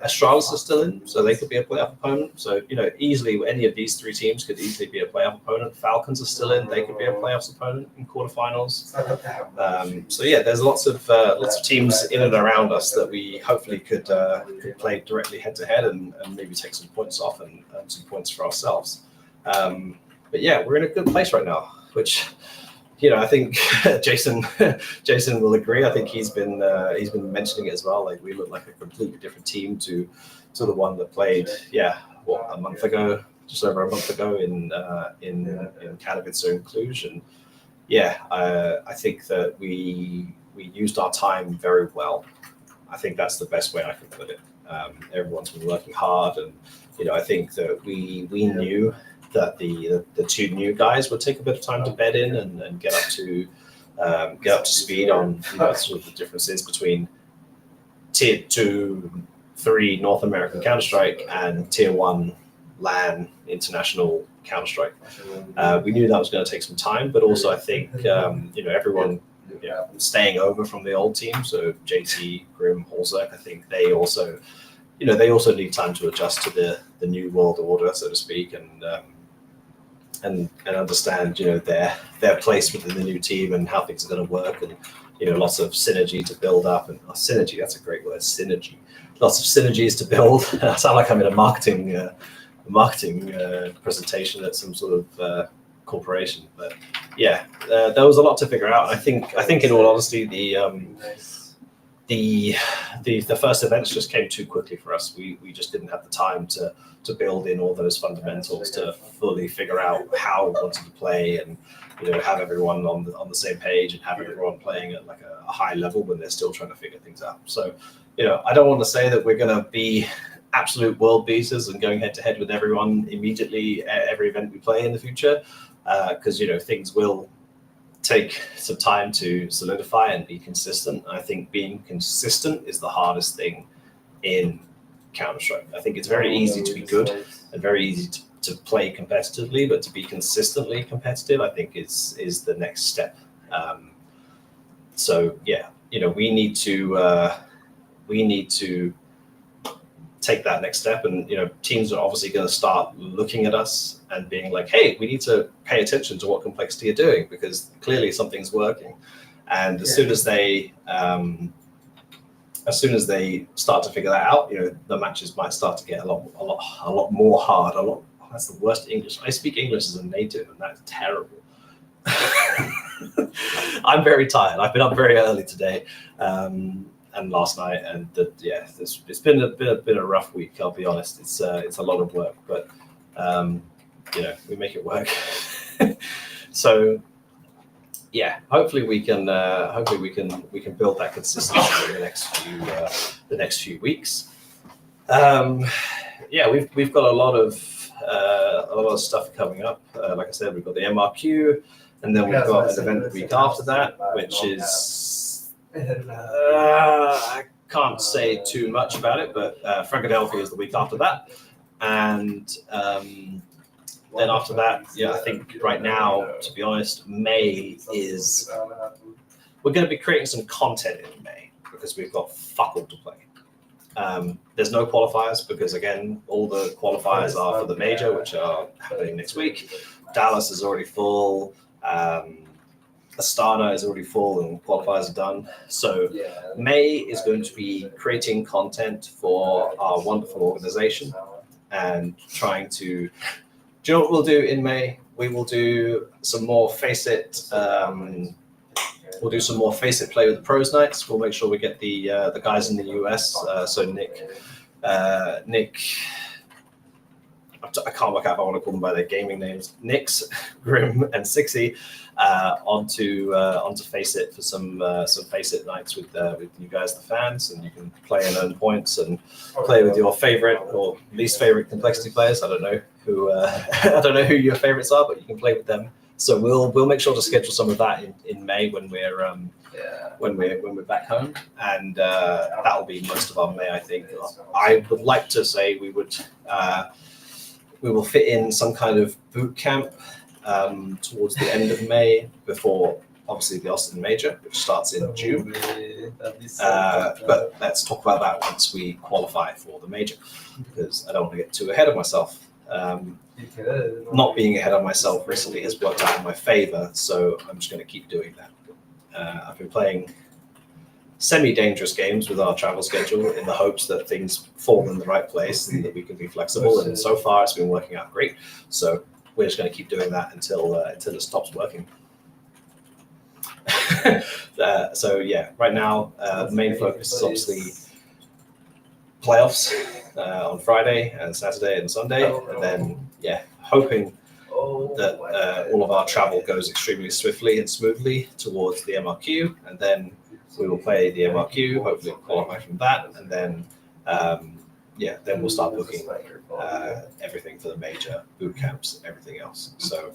Astralis are still in, so they could be a playoff opponent. So, easily any of these 3 teams could easily be a playoff opponent. Falcons are still in, they could be a playoffs opponent in quarterfinals. So yeah, there's lots of teams in and around us that we hopefully could play directly head to head and maybe take some points off and some points for ourselves. But yeah, we're in a good place right now, which I think Jason will agree. I think he's been mentioning it as well. Like we look like a completely different team to the one that played, a month ago, just over a month ago in Katowice or in Cluj. And I think that we used our time very well. I think that's the best way I can put it. Everyone's been working hard, and I think that we knew that the two new guys would take a bit of time to bed in and get up to speed on sort of the differences between tier 2, 3 North American Counter-Strike and tier 1 LAN international Counter-Strike. We knew that was going to take some time, but also I think everyone staying over from the old team, so JT, Grim, Holzek, I think they also need time to adjust to the new world order, so to speak, and understand their place within the new team and how things are going to work, and lots of synergy to build up. And synergy, that's a great word, synergy. Lots of synergies to build. I sound like I'm in a marketing presentation at some sort of corporation, but there was a lot to figure out. I think in all honesty, the first events just came too quickly for us. We just didn't have the time to build in all those fundamentals to fully figure out how we wanted to play, and have everyone on the same page and have everyone playing at like a high level when they're still trying to figure things out. So I don't want to say that we're going to be absolute world beaters and going head to head with everyone immediately at every event we play in the future, because things will take some time to solidify and be consistent. I think being consistent is the hardest thing in Counter-Strike. I think it's very easy to be good and very easy to play competitively, but to be consistently competitive, I think is the next step. We need to take that next step, and teams are obviously going to start looking at us and being like, hey, we need to pay attention to what Complexity are doing, because clearly something's working. And as soon as they start to figure that out, the matches might start to get a lot more hard. That's the worst English. I speak English as a native, and that's terrible. I'm very tired. I've been up very early today. And last night, and it's been a rough week. I'll be honest. It's a lot of work, but we make it work. So hopefully we can build that consistency in the next few weeks. We've got a lot of stuff coming up. Like I said, we've got the MRQ, and then we've got an event the week after that, which is. I can't say too much about it, but Philadelphia is the week after that, and then after that, I think right now, to be honest, May is. We're going to be creating some content in May because we've got fuck all to play. There's no qualifiers because again, all the qualifiers are for the major, which are happening next week. Dallas is already full. Astana is already full and qualifiers are done. So May is going to be creating content for our wonderful organization and trying to. Do you know what we'll do in May? We will do some more Face It. We'll do some more Face It play with the pros nights. We'll make sure we get the guys in the US. So Nick. I can't work out if I want to call them by their gaming names. Nix, Grim, and Sixy onto Face It for some Face It nights with you guys, the fans, and you can play and earn points and play with your favorite or least favorite complexity players. I don't know who your favorites are, but you can play with them. So we'll make sure to schedule some of that in May when we're back home, and that will be most of our May. I think I would like to say we will fit in some kind of boot camp towards the end of May before obviously the Austin Major, which starts in June. But let's talk about that once we qualify for the Major, because I don't want to get too ahead of myself. Not being ahead of myself recently has worked out in my favor, so I'm just going to keep doing that. I've been playing semi-dangerous games with our travel schedule in the hopes that things fall in the right place and that we can be flexible, and so far it's been working out great. So we're just going to keep doing that until it stops working. So yeah, right now the main focus is obviously playoffs on Friday and Saturday and Sunday, and then yeah, hoping that all of our travel goes extremely swiftly and smoothly towards the MRQ, and then we will play the MRQ, hopefully qualify from that, and then then we'll start booking everything for the major boot camps, everything else. So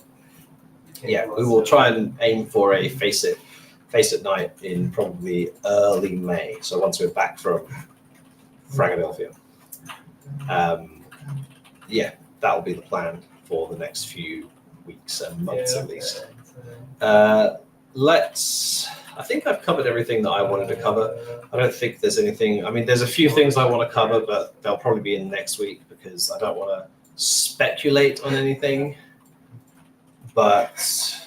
yeah, we will try and aim for a face it night in probably early May. So once we're back from Philadelphia, that'll be the plan for the next few weeks and months at least. I think I've covered everything that I wanted to cover. I don't think there's anything, I mean, there's a few things I want to cover, but they'll probably be in next week because I don't want to speculate on anything. But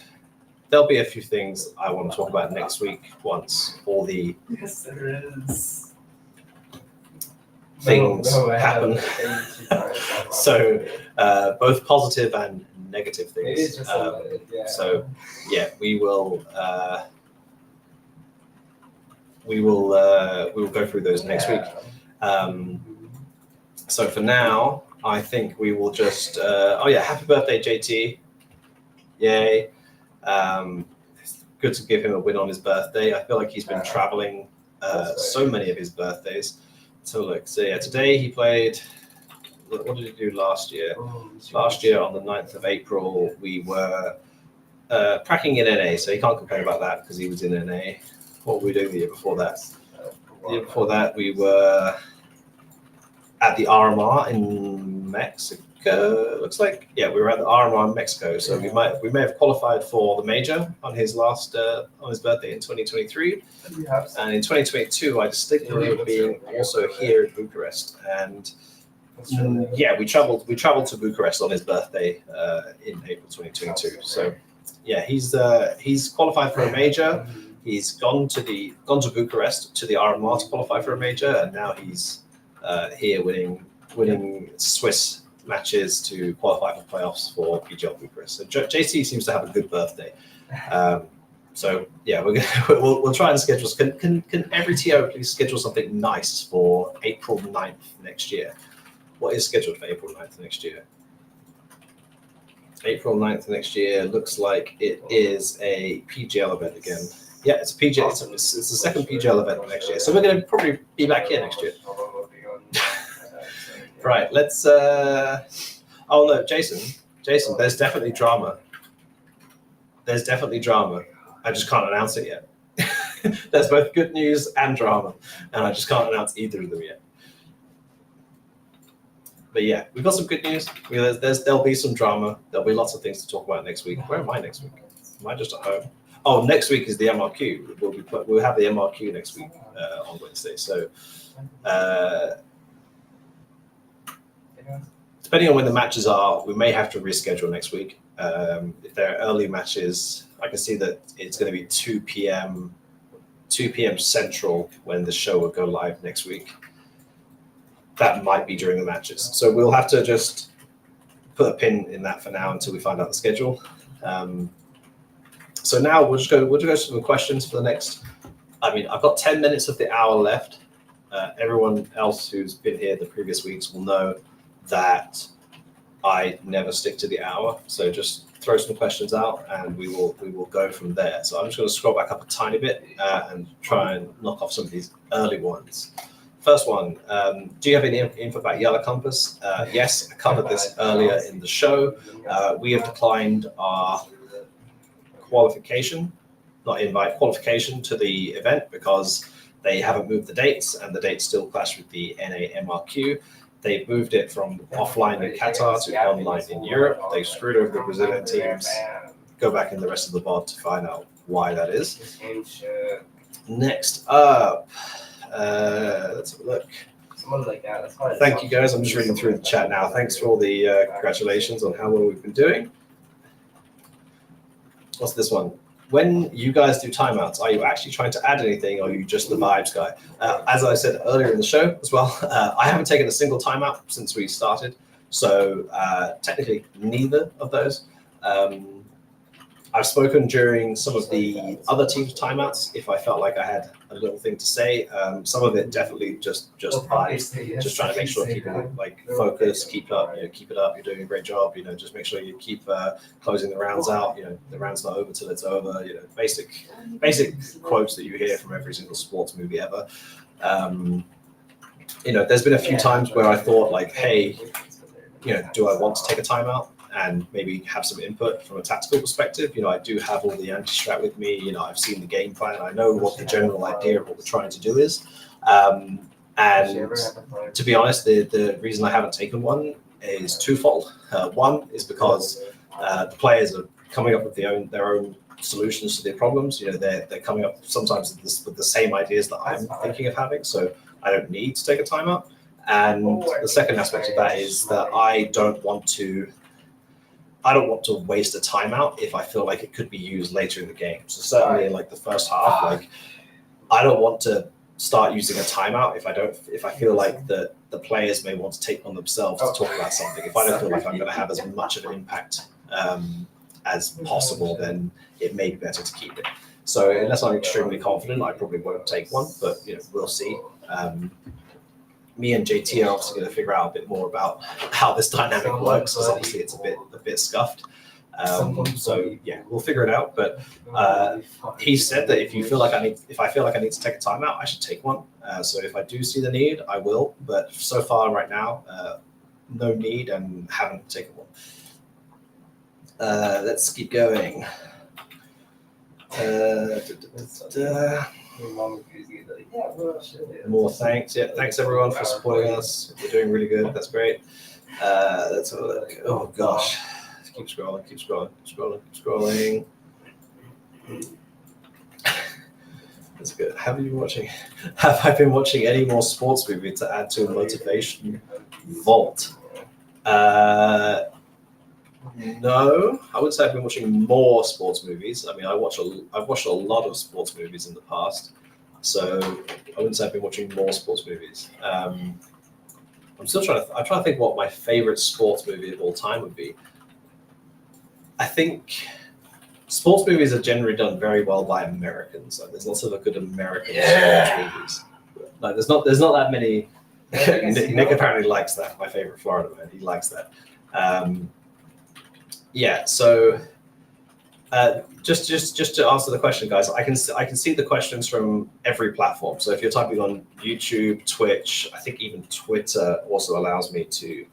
there'll be a few things I want to talk about next week once all the things happen. So both positive and negative things. So yeah, we will go through those next week. So for now, I think we will just happy birthday, JT. Yay. Good to give him a win on his birthday. I feel like he's been traveling so many of his birthdays. So look, so yeah, today he played, what did he do last year? Last year on the 9th of April, we were cracking in NA, so he can't complain about that because he was in NA. What were we doing the year before that? The year before that, we were at the RMR in Mexico. Looks like, yeah, we were at the RMR in Mexico. So we may have qualified for the major on his last on his birthday in 2023, and in 2022 I distinctly remember being also here in Bucharest, and we traveled to Bucharest on his birthday in April 2022. So yeah, he's qualified for a major. He's gone to Bucharest to the RMR to qualify for a major, and now he's here winning Swiss matches to qualify for playoffs for PGL Bucharest. So JC seems to have a good birthday. So yeah, we'll try and schedule. Can every TO please schedule something nice for April 9th next year? What is scheduled for April 9th next year? April 9th next year looks like it is a PGL event again. Yeah, it's a PGL. It's the second PGL event next year. So we're going to probably be back here next year. Right, let's oh no, Jason, there's definitely drama. I just can't announce it yet. There's both good news and drama, and I just can't announce either of them yet. But yeah, we've got some good news. There'll be some drama. There'll be lots of things to talk about next week. Where am I next week? Am I just at home? Oh, next week is the MRQ. We'll have the MRQ next week on Wednesday. So depending on when the matches are, we may have to reschedule next week. If there are early matches, I can see that it's going to be 2 p.m. Central when the show will go live next week. That might be during the matches. So we'll have to just put a pin in that for now until we find out the schedule. So now we'll just go to some questions for the next, I've got 10 minutes of the hour left. Everyone else who's been here the previous weeks will know that I never stick to the hour. So just throw some questions out and we will go from there. So I'm just going to scroll back up a tiny bit and try and knock off some of these early ones. First one, do you have any info about Yellow Compass? Yes, I covered this earlier in the show. We have declined our qualification to the event because they haven't moved the dates and the dates still clash with the NA MRQ. They've moved it from offline in Qatar to online in Europe. They screwed over the Brazilian teams. Go back in the rest of the VOD to find out why that is. Next up, let's have a look. Thank you guys. I'm just reading through the chat now. Thanks for all the congratulations on how well we've been doing. What's this one? When you guys do timeouts, are you actually trying to add anything or are you just the vibes guy? As I said earlier in the show as well, I haven't taken a single timeout since we started. So technically neither of those. I I've spoken during some of the other teams' timeouts if I felt like I had a little thing to say. Some of it definitely just vibes, just trying to make sure people like focus, keep up, keep it up. You're doing a great job. Just make sure you keep closing the rounds out. The round's not over till it's over. Basic quotes that you hear from every single sports movie ever. There's been a few times where I thought like, hey, do I want to take a timeout and maybe have some input from a tactical perspective? I do have all the anti-strat with me. I've seen the game plan. I know what the general idea of what we're trying to do is. And to be honest, the reason I haven't taken one is twofold. One is because the players are coming up with their own solutions to their problems. They're coming up sometimes with the same ideas that I'm thinking of having. So I don't need to take a timeout. And the second aspect of that is that I don't want to waste a timeout if I feel like it could be used later in the game. So certainly in like the first half, like I don't want to start using a timeout if I feel like the players may want to take on themselves to talk about something. If I don't feel like I'm going to have as much of an impact as possible, then it may be better to keep it. So unless I'm extremely confident, I probably won't take one, but we'll see. Me and JT are obviously going to figure out a bit more about how this dynamic works, because obviously it's a bit scuffed. So yeah, we'll figure it out. But he said that if I feel like I need to take a timeout, I should take one. So if I do see the need, I will. But so far, right now, no need, and haven't taken one. Let's keep going. More thanks. Yeah, thanks everyone for supporting us. We're doing really good. That's great. Let's have a look. Oh gosh. Keep scrolling. That's good. Have I been watching any more sports movies to add to a motivation vault? No, I wouldn't say I've been watching more sports movies. I mean, I've watched a lot of sports movies in the past, so I wouldn't say I've been watching more sports movies. I'm trying to think what my favorite sports movie of all time would be. I think sports movies are generally done very well by Americans. Like, there's lots of good American sports movies. Like, there's not that many. Nick apparently likes that. My favorite Florida man, he likes that. Yeah, so just to answer the question, guys, I can see the questions from every platform. So if you're typing on YouTube, Twitch, I think even Twitter also allows me to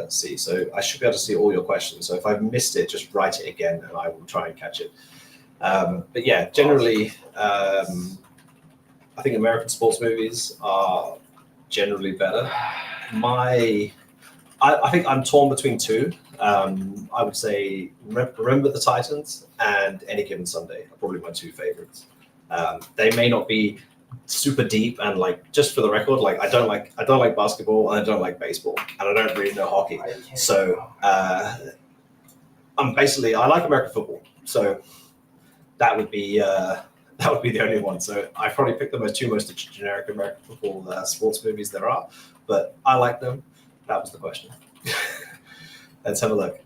see. So I should be able to see all your questions. So if I've missed it, just write it again, and I will try and catch it. But yeah, generally, I think American sports movies are generally better. I think I'm torn between two. I would say Remember the Titans and Any Given Sunday are probably my two favorites. They may not be super deep, and like, just for the record, like I don't like basketball, and I don't like baseball, and I don't really know hockey. So I like American football. So that would be the only one. So I probably picked the two most generic American football sports movies there are, but I like them. That was the question. Let's have a look.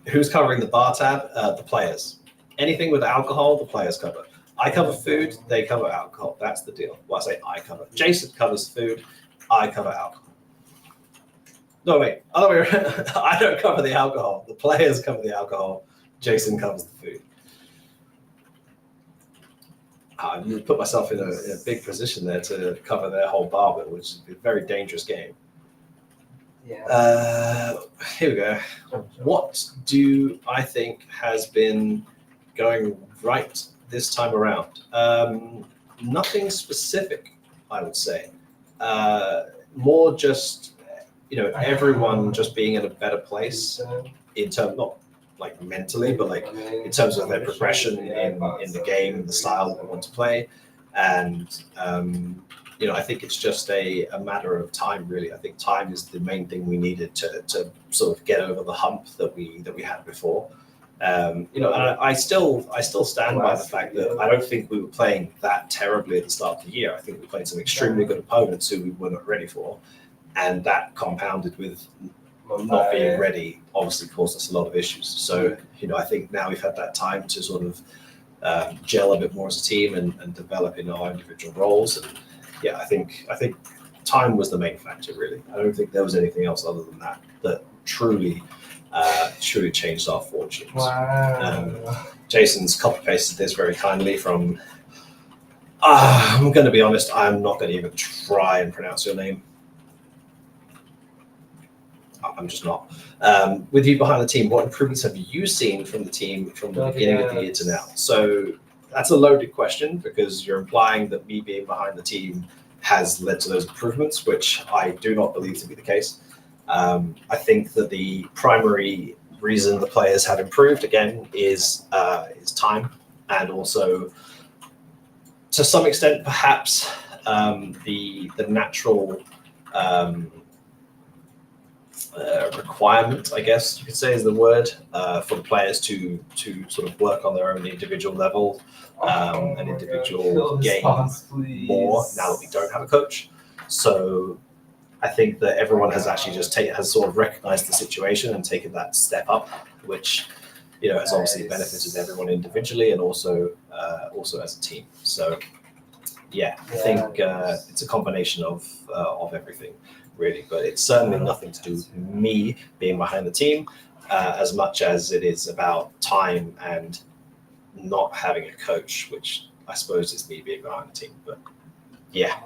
Who's covering the bar tab? The players. Anything with alcohol, the players cover. I cover food, they cover alcohol. That's the deal. Well, I say I cover. Jason covers food, I cover alcohol. No, wait. Other way around. I don't cover the alcohol. The players cover the alcohol. Jason covers the food. I put myself in a big position there to cover their whole bar bill, which is a very dangerous game. Yeah. Here we go. What do I think has been going right this time around? Nothing specific, I would say. More just, everyone just being in a better place in terms, not like mentally, but like in terms of their progression in the game, the style that they want to play. And I think it's just a matter of time, really. I think time is the main thing we needed to sort of get over the hump that we had before. And I still stand by the fact that I don't think we were playing that terribly at the start of the year. I think we played some extremely good opponents who we were not ready for, and that compounded with not being ready obviously caused us a lot of issues. So, I think now we've had that time to sort of gel a bit more as a team and develop in our individual roles. And yeah, I think time was the main factor, really. I don't think there was anything else other than that truly changed our fortunes. Wow. Jason's copy pasted this very kindly from. I'm going to be honest. I'm not going to even try and pronounce your name. I'm just not. With you behind the team, what improvements have you seen from the team from the beginning of the year to now? So that's a loaded question because you're implying that me being behind the team has led to those improvements, which I do not believe to be the case. I think that the primary reason the players have improved again is time, and also to some extent perhaps the natural requirement, I guess you could say is the word, for the players to sort of work on their own individual level and individual game more now that we don't have a coach. So I think that everyone has actually has sort of recognized the situation and taken that step up, which has obviously benefited everyone individually and also as a team. So yeah, I think it's a combination of everything, really. But it's certainly nothing to do with me being behind the team as much as it is about time and not having a coach, which I suppose is me being behind the team. But yeah.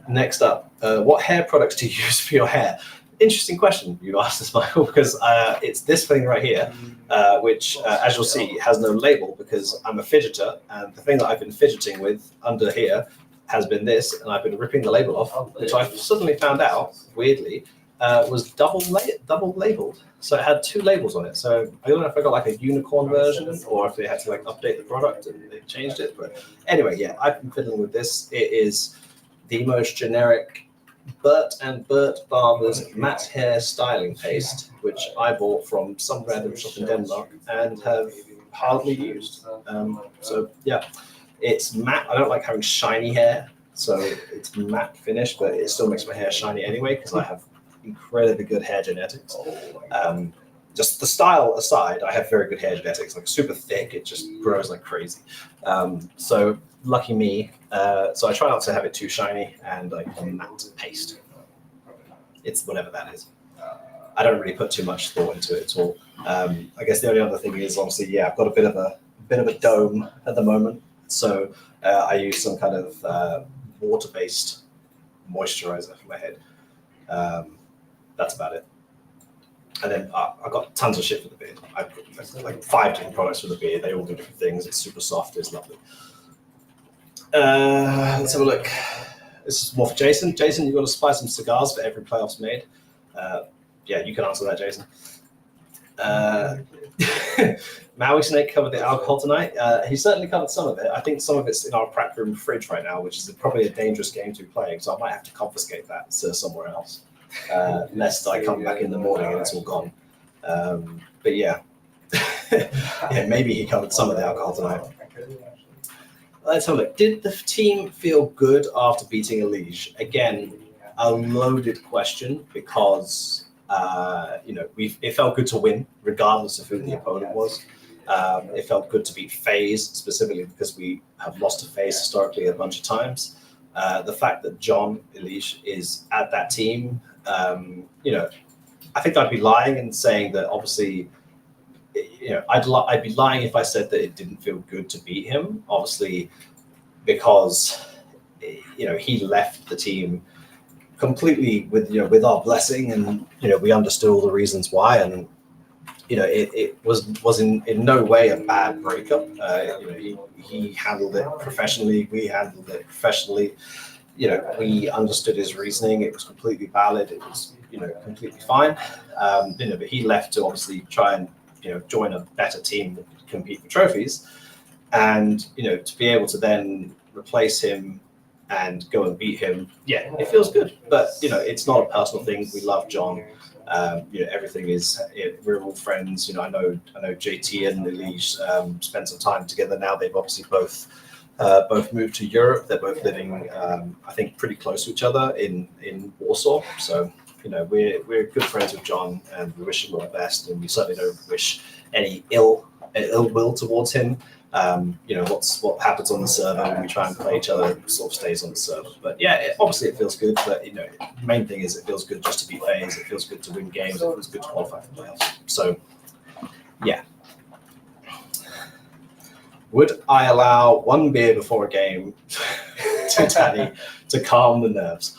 Next up, what hair products do you use for your hair? Interesting question you asked this, Michael, because it's this thing right here, which, as you'll see, has no label because I'm a fidgeter, and the thing that I've been fidgeting with under here has been this, and I've been ripping the label off, which I've suddenly found out, weirdly, was double labeled. So it had two labels on it. So I don't know if I got like a unicorn version or if they had to like update the product and they changed it. But anyway, yeah, I've been fiddling with this. It is the most generic Burt and Burt Barber's matte hair styling paste, which I bought from some random shop in Denmark and have hardly used. So yeah, it's matte. I don't like having shiny hair, so it's matte finish, but it still makes my hair shiny anyway because I have incredibly good hair genetics. Just the style aside, I have very good hair genetics, like super thick. It just grows like crazy. So lucky me. So I try not to have it too shiny and like a matte paste. It's whatever that is. I don't really put too much thought into it at all. I guess the only other thing is obviously, yeah, I've got a bit of a dome at the moment. So I use some kind of water-based moisturizer for my head. That's about it. And then I've got tons of shit for the beard. I've got like 5 different products for the beard. They all do different things. It's super soft. It's lovely. Let's have a look. This is more for Jason. Jason, you've got to supply some cigars for every playoffs made. Yeah, you can answer that, Jason. Maui Snake covered the alcohol tonight. He certainly covered some of it. I think some of it's in our prac room fridge right now, which is probably a dangerous game to be playing. So I might have to confiscate that somewhere else. Lest I come back in the morning and it's all gone. But yeah. Yeah, maybe he covered some of the alcohol tonight. Let's have a look. Did the team feel good after beating Elige? Again, a loaded question because it felt good to win regardless of who the opponent was. It felt good to beat FaZe specifically because we have lost to FaZe historically a bunch of times. The fact that John Elige is at that team, I think I'd be lying in saying that obviously, I'd be lying if I said that it didn't feel good to beat him, obviously, because, he left the team completely with our blessing and, we understood all the reasons why. And, it was in no way a bad breakup. He handled it professionally. We handled it professionally. We understood his reasoning. It was completely valid. It was, completely fine. But he left to obviously try and, join a better team that could compete for trophies. And, to be able to then replace him and go and beat him, yeah, it feels good. But, it's not a personal thing. We love John. Everything is, we're all friends. I know JT and Elige spend some time together now. They've obviously both moved to Europe. They're both living, I think, pretty close to each other in Warsaw. So we're good friends with John, and we wish him all the best, and we certainly don't wish any ill will towards him. What happens on the server when we try and play each other sort of stays on the server. But yeah, obviously it feels good. But the main thing is it feels good just to beat FaZe. It feels good to win games. It feels good to qualify for playoffs. So yeah. Would I allow one beer before a game to Danny to calm the nerves?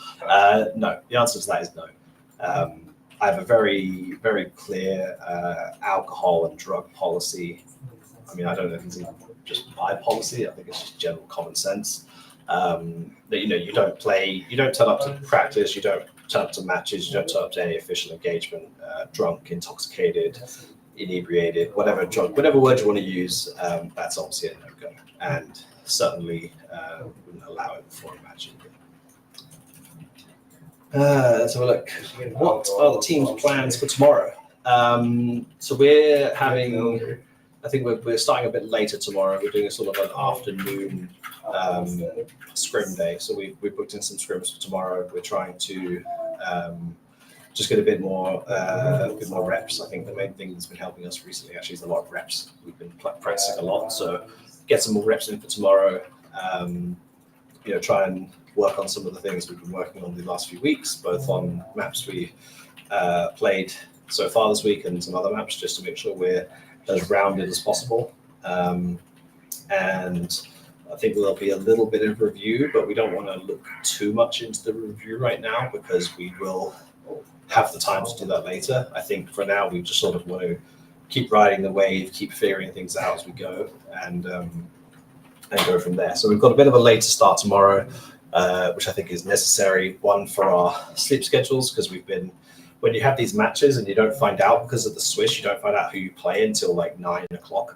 No. The answer to that is no. I have a very, very clear alcohol and drug policy. I mean, I don't know if it's even just my policy. I think it's just general common sense. That you don't turn up to practice, you don't turn up to matches, you don't turn up to any official engagement drunk, intoxicated, inebriated, whatever word you want to use. That's obviously a no-go, and certainly wouldn't allow it before a match. Let's have a look. What are the team's plans for tomorrow? So we're having. I think we're starting a bit later tomorrow. We're doing a sort of an afternoon scrim day. So we booked in some scrims for tomorrow. We're trying to just get a bit more reps. I think the main thing that's been helping us recently actually is a lot of reps. We've been practicing a lot, so get some more reps in for tomorrow. Try and work on some of the things we've been working on the last few weeks, both on maps we played so far this week and some other maps, just to make sure we're as rounded as possible. And I think there'll be a little bit of review, but we don't want to look too much into the review right now because we will have the time to do that later. I think for now, we just sort of want to keep riding the wave, keep figuring things out as we go, and go from there. So we've got a bit of a later start tomorrow, which I think is necessary, one for our sleep schedules, because when you have these matches and you don't find out because of the swish, you don't find out who you play until like 9 o'clock.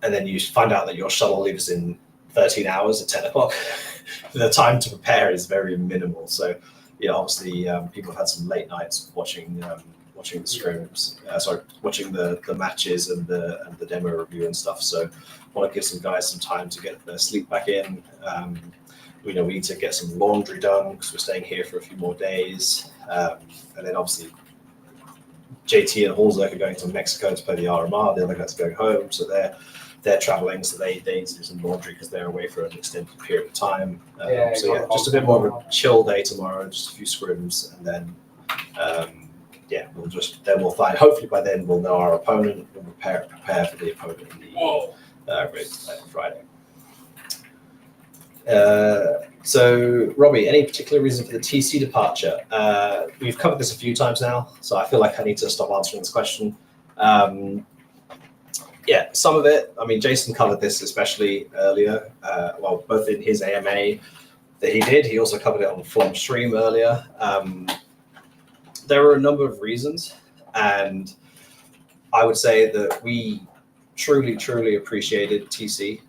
And then you find out that your shuttle leaves in 13 hours at 10 o'clock. The time to prepare is very minimal. So, obviously people have had some late nights watching the scrims, watching the matches and the demo review and stuff. So I want to give some guys some time to get their sleep back in. We need to get some laundry done because we're staying here for a few more days. And then obviously JT and Halsek are going to Mexico to play the RMR. The other guys are going home, so they're traveling, so they need to do some laundry because they're away for an extended period of time. Just a bit more of a chill day tomorrow, just a few scrims, and then we'll find. Hopefully by then we'll know our opponent and prepare for the opponent in the ready to play on Friday. So Robbie, any particular reason for the TC departure? We've covered this a few times now, so I feel like I need to stop answering this question. Some of it, I mean, Jason covered this especially earlier, both in his AMA that he did, he also covered it on Flom Stream earlier. There were a number of reasons, and I would say that we truly, truly appreciated TC.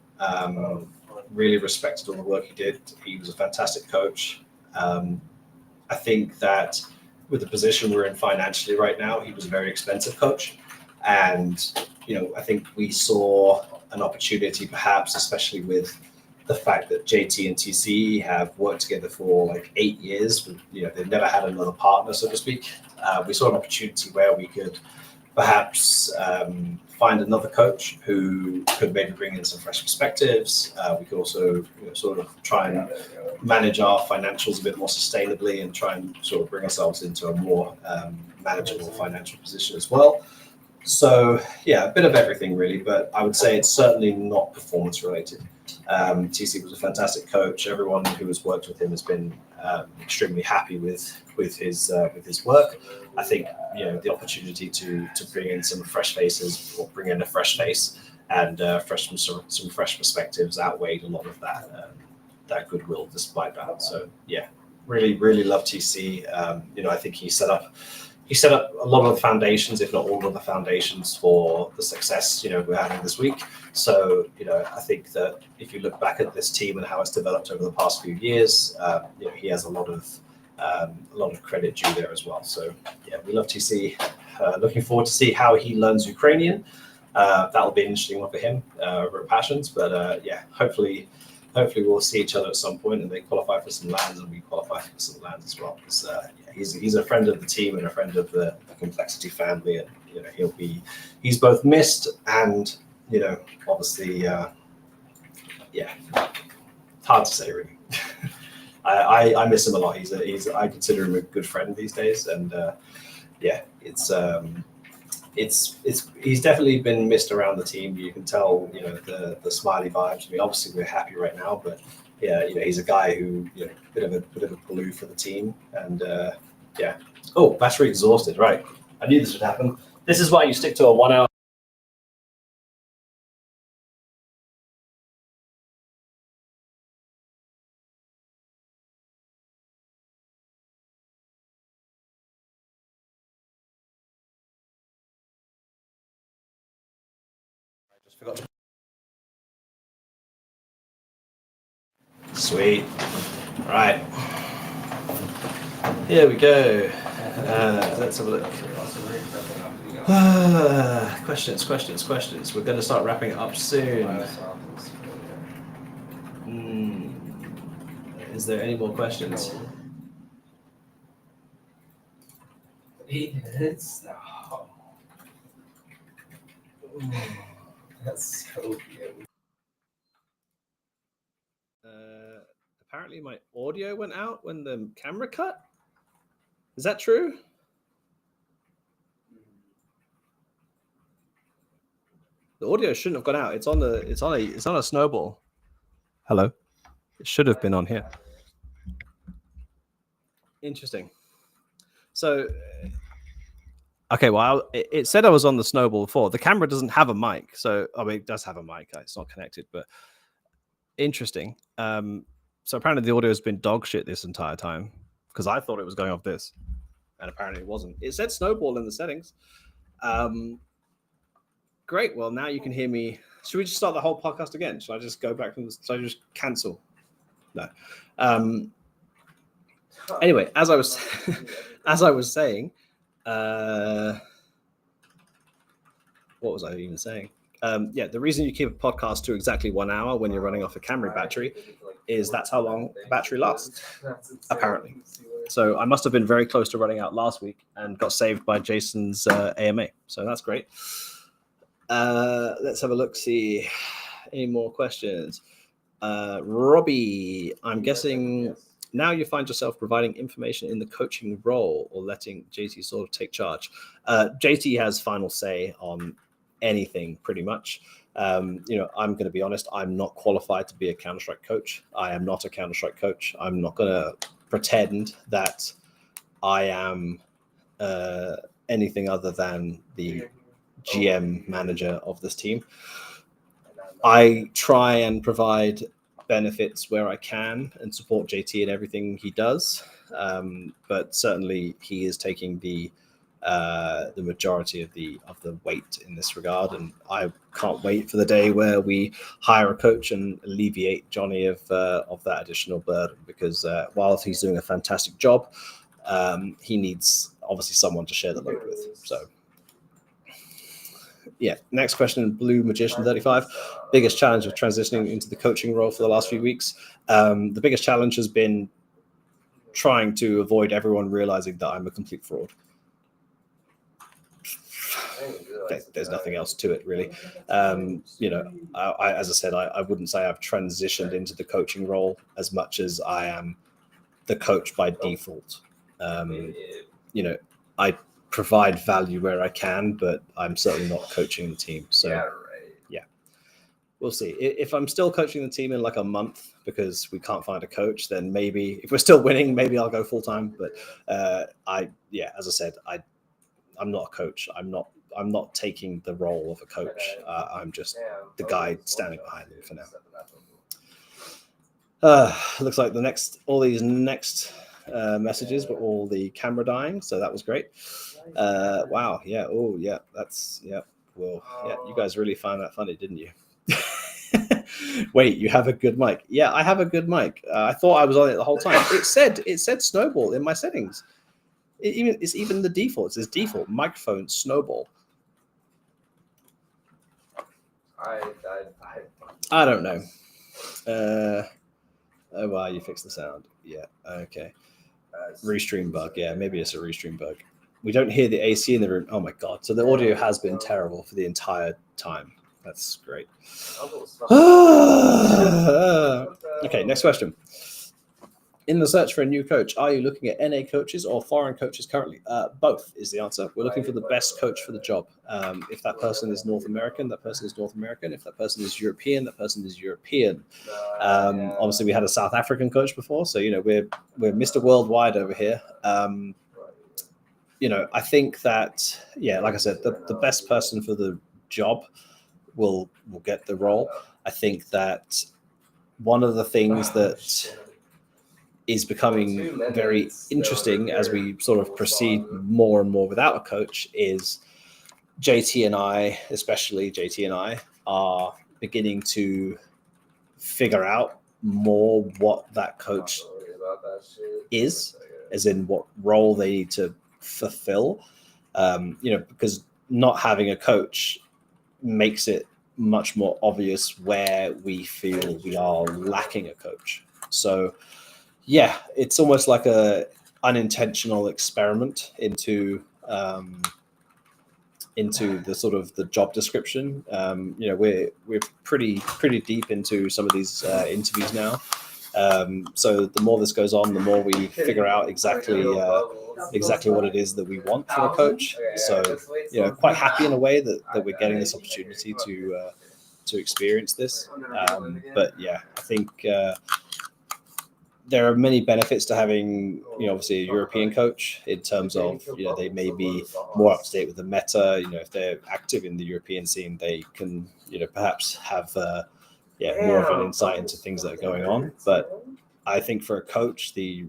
Really respected all the work he did. He was a fantastic coach. I think that with the position we're in financially right now, he was a very expensive coach. And, I think we saw an opportunity perhaps, especially with the fact that JT and TC have worked together for like 8 years. They've never had another partner, so to speak. We saw an opportunity where we could perhaps find another coach who could maybe bring in some fresh perspectives. We could also sort of try and manage our financials a bit more sustainably and try and sort of bring ourselves into a more manageable financial position as well. So a bit of everything really, but I would say it's certainly not performance related. TC was a fantastic coach. Everyone who has worked with him has been extremely happy with his work. I think the opportunity to bring in some fresh faces, or bring in a fresh face and some fresh perspectives outweighed a lot of that goodwill despite that. So really, really love TC. I think he set up a lot of the foundations, if not all of the foundations, for the success we're having this week. So I think that if you look back at this team and how it's developed over the past few years, he has a lot of credit due there as well. So we love TC. Looking forward to see how he learns Ukrainian. That'll be an interesting one for him over at Passions. But hopefully hopefully we'll see each other at some point, and they qualify for some lands, and we qualify for some lands as well. Because he's a friend of the team and a friend of the Complexity family, and he's both missed and obviously hard to say really. I miss him a lot. I consider him a good friend these days, and he's definitely been missed around the team. You can tell, the smiley vibes. I mean, obviously we're happy right now, but he's a guy who, bit of a glue for the team, and Oh, battery exhausted. Right, I knew this would happen. This is why you stick to a 1 hour. I just forgot to. Sweet. Right. Here we go. Let's have a look. Questions. We're going to start wrapping it up soon. Is there any more questions? 8 minutes? No. That's so good. Apparently my audio went out when the camera cut. Is that true? The audio shouldn't have gone out. It's on a snowball. Hello. It should have been on here. Interesting. So, okay, well, it said I was on the snowball before. The camera doesn't have a mic, so it does have a mic. It's not connected, but interesting. So apparently the audio has been dog shit this entire time because I thought it was going off this, and apparently it wasn't. It said snowball in the settings. Great. Well, now you can hear me. Should we just start the whole podcast again? Should I just go back from? Should I just cancel? No. Anyway, as I was saying, what was I even saying? The reason you keep a podcast to exactly 1 hour when you're running off a Camry battery is that's how long the battery lasts, apparently. So I must have been very close to running out last week and got saved by Jason's AMA. So that's great. Let's have a look, see any more questions. Robbie, I'm guessing now you find yourself providing information in the coaching role or letting JT sort of take charge. JT has final say on anything pretty much. I'm going to be honest, I'm not qualified to be a Counter-Strike coach. I am not a Counter-Strike coach. I'm not going to pretend that I am anything other than the GM manager of this team. I try and provide benefits where I can and support JT in everything he does, but certainly he is taking the majority of the weight in this regard, and I can't wait for the day where we hire a coach and alleviate Johnny of that additional burden, because while he's doing a fantastic job, he needs obviously someone to share the load with. So yeah, next question, Blue Magician 35. Biggest challenge of transitioning into the coaching role for the last few weeks. The biggest challenge has been trying to avoid everyone realizing that I'm a complete fraud. There's nothing else to it, really. As I said, I wouldn't say I've transitioned into the coaching role as much as I am the coach by default. I provide value where I can, but I'm certainly not coaching the team. So yeah, we'll see. If I'm still coaching the team in like a month because we can't find a coach, then maybe if we're still winning, maybe I'll go full time. But as I said, I'm not a coach. I'm not taking the role of a coach. I'm just the guy standing behind them for now. Looks like all these next messages were all the camera dying, so that was great. Wow, yeah, oh yeah, that's yeah. Well, yeah, you guys really found that funny, didn't you? Wait, you have a good mic? Yeah, I have a good mic. I thought I was on it the whole time. It said snowball in my settings. It's even the default. It says default microphone snowball. I don't know. Oh wow, you fixed the sound. Yeah. Okay. Restream bug. Yeah, maybe it's a restream bug. We don't hear the AC in the room. Oh my god. So the audio has been terrible for the entire time. That's great. Okay, next question. In the search for a new coach, are you looking at NA coaches or foreign coaches currently? Both is the answer. We're looking for the best coach for the job. If that person is North American, that person is North American. If that person is European, that person is European. Obviously, we had a South African coach before, so we're Mr. Worldwide over here. I think that like I said, the best person for the job will get the role. I think that one of the things that is becoming very interesting as we sort of proceed more and more without a coach is JT and I, especially JT and I, are beginning to figure out more what that coach is, as in what role they need to fulfill. Because not having a coach makes it much more obvious where we feel we are lacking a coach. So yeah, it's almost like a unintentional experiment into the sort of the job description. We're pretty deep into some of these interviews now. So the more this goes on, the more we figure out exactly what it is that we want from a coach. So quite happy in a way that we're getting this opportunity to experience this. But yeah, I think there are many benefits to having, obviously a European coach in terms of, they may be more up to date with the meta. If they're active in the European scene, they can, perhaps have, more of an insight into things that are going on. But I think for a coach, the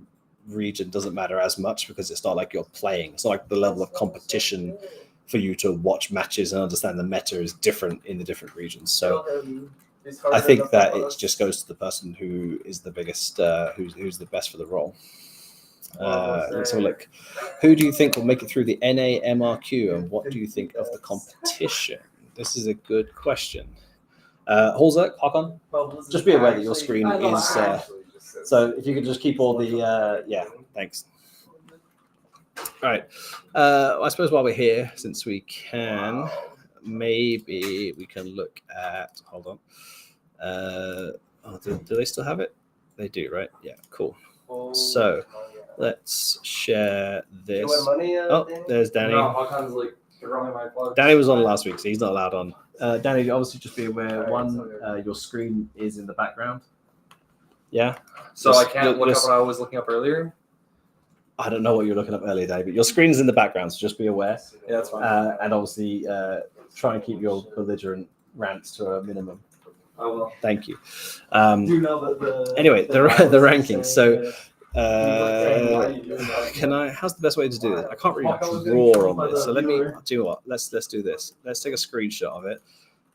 region doesn't matter as much because it's not like you're playing. It's not like the level of competition for you to watch matches and understand the meta is different in the different regions. So I think that it just goes to the person who is the biggest, who's the best for the role. Let's have a look. Who do you think will make it through the NA MRQ, and what do you think of the competition? This is a good question. Halzak, Hakan, just be aware that your screen is. So if you could just keep all the, thanks. All right. I suppose while we're here, since we can, maybe we can look at. Hold on. Do they still have it? They do, right? Yeah, cool. So let's share this. Oh, there's Danny. Danny was on last week, so he's not allowed on. Danny, obviously, just be aware. Your screen is in the background. Yeah. So I can't look up what I was looking up earlier. I don't know what you're looking up earlier, Dave, but your screen's in the background, so just be aware. Yeah, that's fine. And obviously, try and keep your belligerent rants to a minimum. I will. Thank you. You know that Anyway, the rankings. So, how's the best way to do this? I can't really draw on this. So let me do what? Let's do this. Let's take a screenshot of it,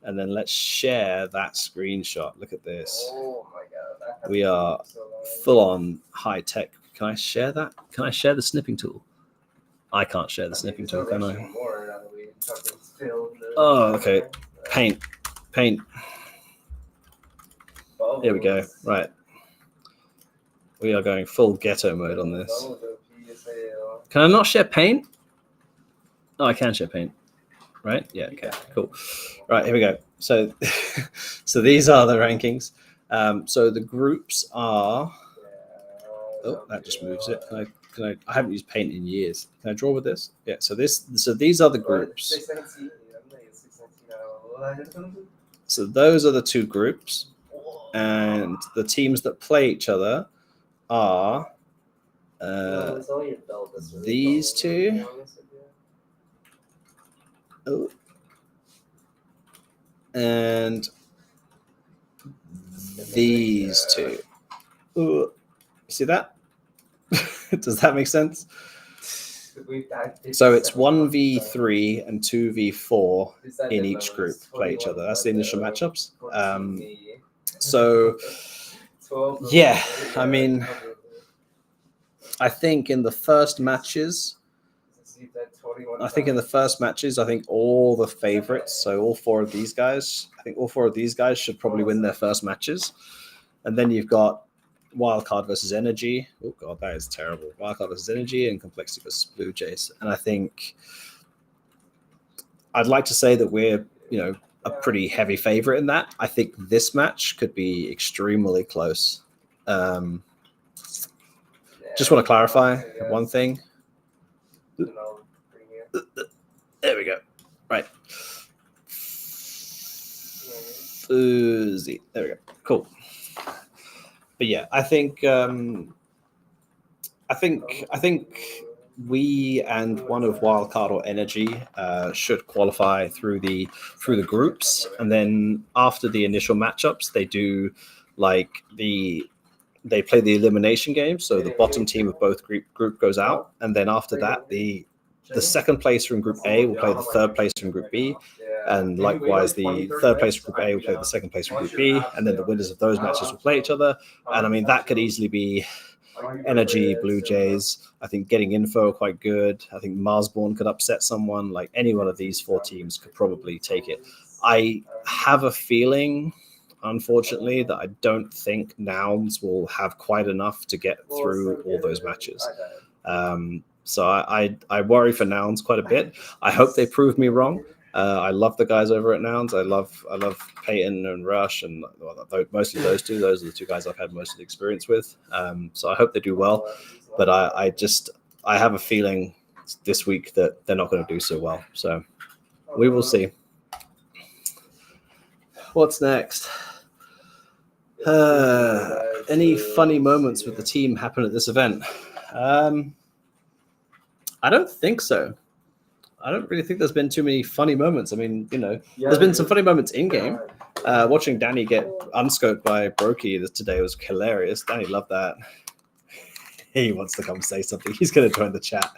and then let's share that screenshot. Look at this. Oh my god. We are full on high tech. Can I share that? Can I share the snipping tool? I can't share the snipping tool, can I? Oh, okay. Paint. Here we go. Right. We are going full ghetto mode on this. Can I not share paint? Oh, I can share paint. Right? Yeah, okay, cool. Right, here we go. So these are the rankings. So the groups are... Oh, that just moves it. Can I haven't used paint in years. Can I draw with this? Yeah, so these are the groups. So those are the two groups. And the teams that play each other are these two. Oh. And these two. Ooh. See that? Does that make sense? So it's 1v3 and 2v4 in each group play each other. That's the initial matchups. So yeah, I mean, I think in the first matches, I think all the favorites, so all four of these guys, should probably win their first matches. And then you've got Wildcard versus Energy. Oh god, that is terrible. Wildcard versus Energy and Complexity versus Blue Jays. And I think I'd like to say that we're, a pretty heavy favorite in that. I think this match could be extremely close. Just want to clarify one thing. There we go. Right. Fuzzy. There we go. Cool. But yeah, I think we and one of Wildcard or Energy should qualify through the groups, and then after the initial matchups, they do they play the elimination game. So the bottom team of both group goes out, and then after that, the second place from Group A will play the third place from Group B, and likewise the third place from Group A will play the second place from Group B, and then the winners of those matches will play each other. And I mean, that could easily be Energy, Blue Jays. I think Getting Info quite good. I think Marsborn could upset someone. Like any one of these four teams could probably take it. I have a feeling, unfortunately, that I don't think Nouns will have quite enough to get through all those matches. So I worry for Nouns quite a bit. I hope they prove me wrong. I love the guys over at Nouns. I love Peyton and Rush, and mostly those two. Those are the two guys I've had most of the experience with. So I hope they do well. But I have a feeling this week that they're not going to do so well. So we will see. What's next? Any funny moments with the team happen at this event? I don't think so. I don't really think there's been too many funny moments. I mean, there's been some funny moments in game. Watching Danny get unscoped by Brokey today was hilarious. Danny loved that. He wants to come say something. He's going to join the chat.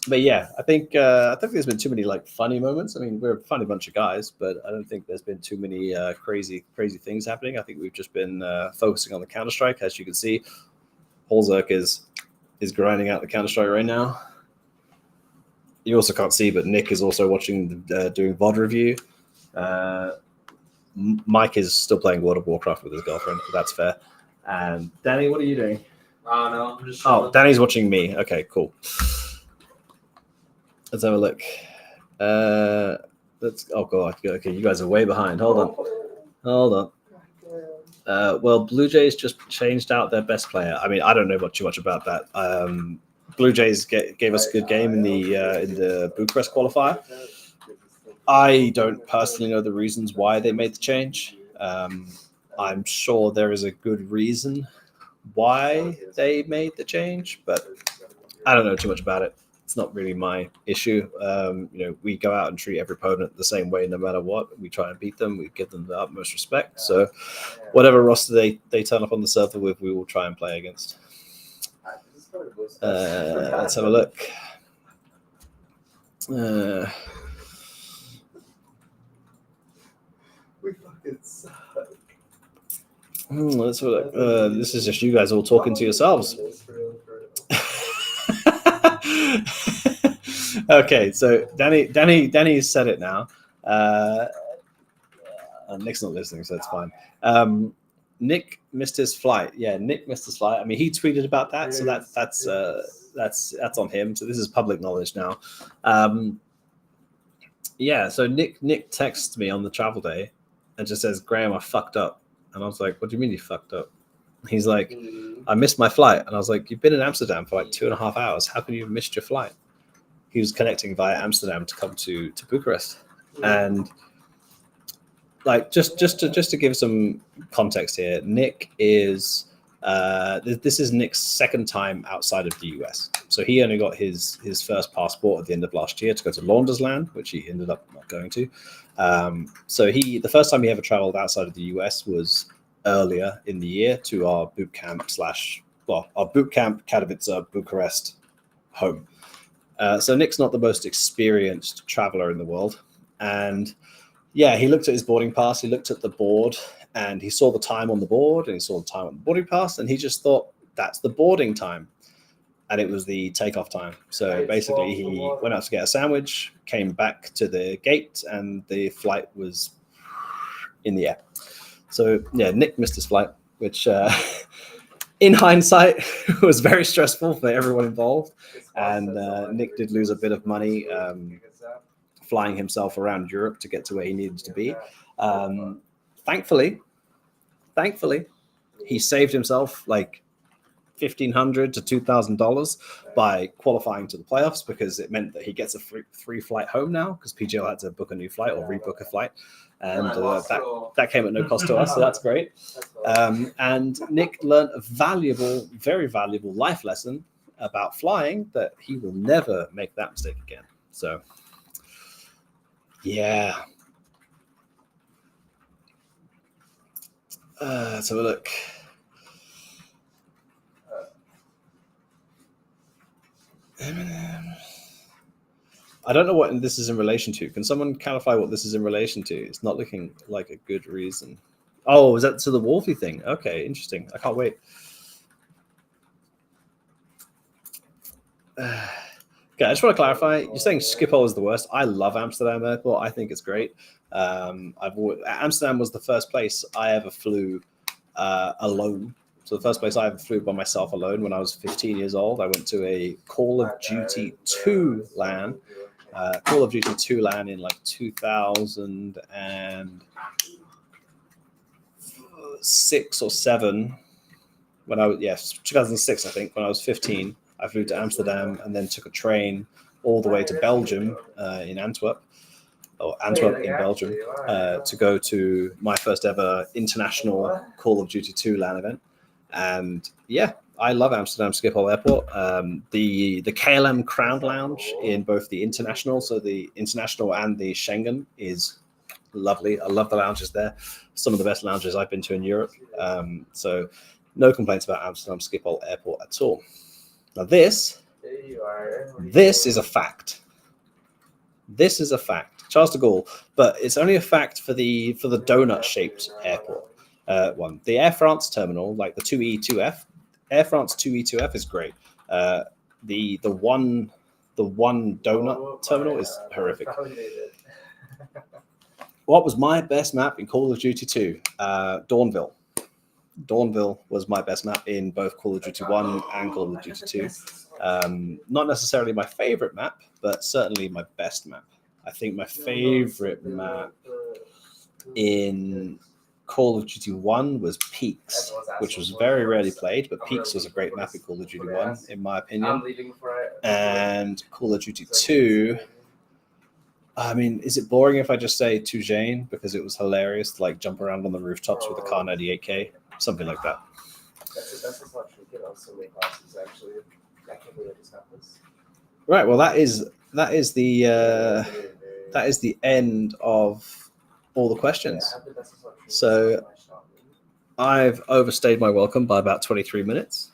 But yeah, I think there's been too many funny moments. I mean, we're a funny bunch of guys, but I don't think there's been too many crazy things happening. I think we've just been focusing on the Counter-Strike. As you can see, Holzerk is grinding out the Counter-Strike right now. You also can't see, but Nick is also watching, doing VOD review. Mike is still playing World of Warcraft with his girlfriend, but that's fair. And Danny, what are you doing? No, I'm just. Oh, Danny's watching me. Okay, cool. Let's have a look. Oh god. Okay, you guys are way behind. Hold on. Well, Blue Jays just changed out their best player. I mean, I don't know too much about that. Blue Jays gave us a good game in the Bucharest qualifier. I don't personally know the reasons why they made the change. I'm sure there is a good reason why they made the change, but I don't know too much about it. It's not really my issue. We go out and treat every opponent the same way no matter what. We try and beat them. We give them the utmost respect. So whatever roster they turn up on the server with, we will try and play against. Let's have a look. We fucking suck. Let's have a look. This is just you guys all talking to yourselves. Okay, so Danny said it now. Nick's not listening, so it's fine. Nick missed his flight. Yeah, Nick missed his flight. I mean, he tweeted about that, so that's on him. So this is public knowledge now. Yeah, so Nick texts me on the travel day and just says, "Graham, I fucked up." And I was like, "What do you mean you fucked up?" He's like, "I missed my flight." And I was like, "You've been in Amsterdam for 2.5 hours. How can you have missed your flight?" He was connecting via Amsterdam to come to Bucharest. And just to give some context here, Nick is this is Nick's second time outside of the US. So he only got his first passport at the end of last year to go to Laundersland, which he ended up not going to. So the first time he ever traveled outside of the US was earlier in the year to our boot camp Katowice, Bucharest home. So Nick's not the most experienced traveler in the world. And yeah, he looked at his boarding pass, he looked at the board, and he saw the time on the board, and he saw the time on the boarding pass, and he just thought, that's the boarding time. And it was the takeoff time. So basically, he went out to get a sandwich, came back to the gate, and the flight was in the air. So yeah, Nick missed his flight, which in hindsight was very stressful for everyone involved. And Nick did lose a bit of money flying himself around Europe to get to where he needed to be. Thankfully, he saved himself like $1,500 to $2,000 by qualifying to the playoffs, because it meant that he gets a free flight home now, because PGL had to book a new flight or rebook a flight. And that came at no cost to us, so that's great. And Nick learned a valuable, very valuable life lesson about flying, that he will never make that mistake again. So, yeah. Let's have a look. I don't know what this is in relation to. Can someone clarify what this is in relation to? It's not looking like a good reason. Oh, is that to the Wolfie thing? Okay, interesting. I can't wait. Okay, I just want to clarify. You're saying Schiphol is the worst. I love Amsterdam Airport. I think it's great. Amsterdam was the first place I ever flew alone. So the first place I ever flew by myself alone when I was 15 years old. I went to a Call of Duty 2 LAN. Call of Duty 2 LAN in like 2006 or 7. When I was 2006, I think, when I was 15. I flew to Amsterdam and then took a train all the way to Belgium in Antwerp in Belgium to go to my first ever international Call of Duty 2 LAN event. And yeah, I love Amsterdam Schiphol Airport. The KLM Crown Lounge in both the international, so the international and the Schengen, is lovely. I love the lounges there. Some of the best lounges I've been to in Europe. So no complaints about Amsterdam Schiphol Airport at all. Now this is a fact. This is a fact. Charles de Gaulle, but it's only a fact for the donut-shaped airport. One, the Air France terminal, like the 2E2F, Air France 2E2F is great. The one donut terminal is horrific. What was my best map in Call of Duty 2? Dawnville. Dawnville was my best map in both Call of Duty 1 and Call of Duty 2. Not necessarily my favorite map, but certainly my best map. I think my favorite map in Call of Duty 1 was Peaks, which was very rarely played, but Peaks was a great map in Call of Duty 1, in my opinion. And Call of Duty 2, I mean, is it boring if I just say Toujane, because it was hilarious to like jump around on the rooftops with a Car 98K? Something like that. That's not true. Get on so many classes, actually. I can't believe I just got this. Right, well, that is the end of all the questions. So I've overstayed my welcome by about 23 minutes,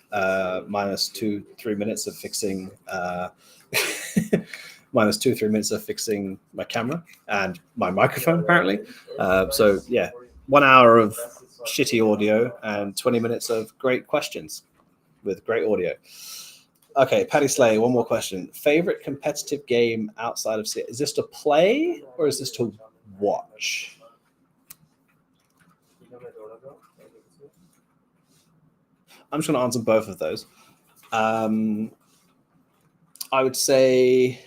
minus 2-3 minutes of fixing minus 2-3 minutes of fixing my camera and my microphone, apparently. So yeah, 1 hour of shitty audio and 20 minutes of great questions with great audio. Okay, Paddy Slay, one more question. Favorite competitive game outside of CS? Is this to play or is this to watch? I'm just going to answer both of those. I would say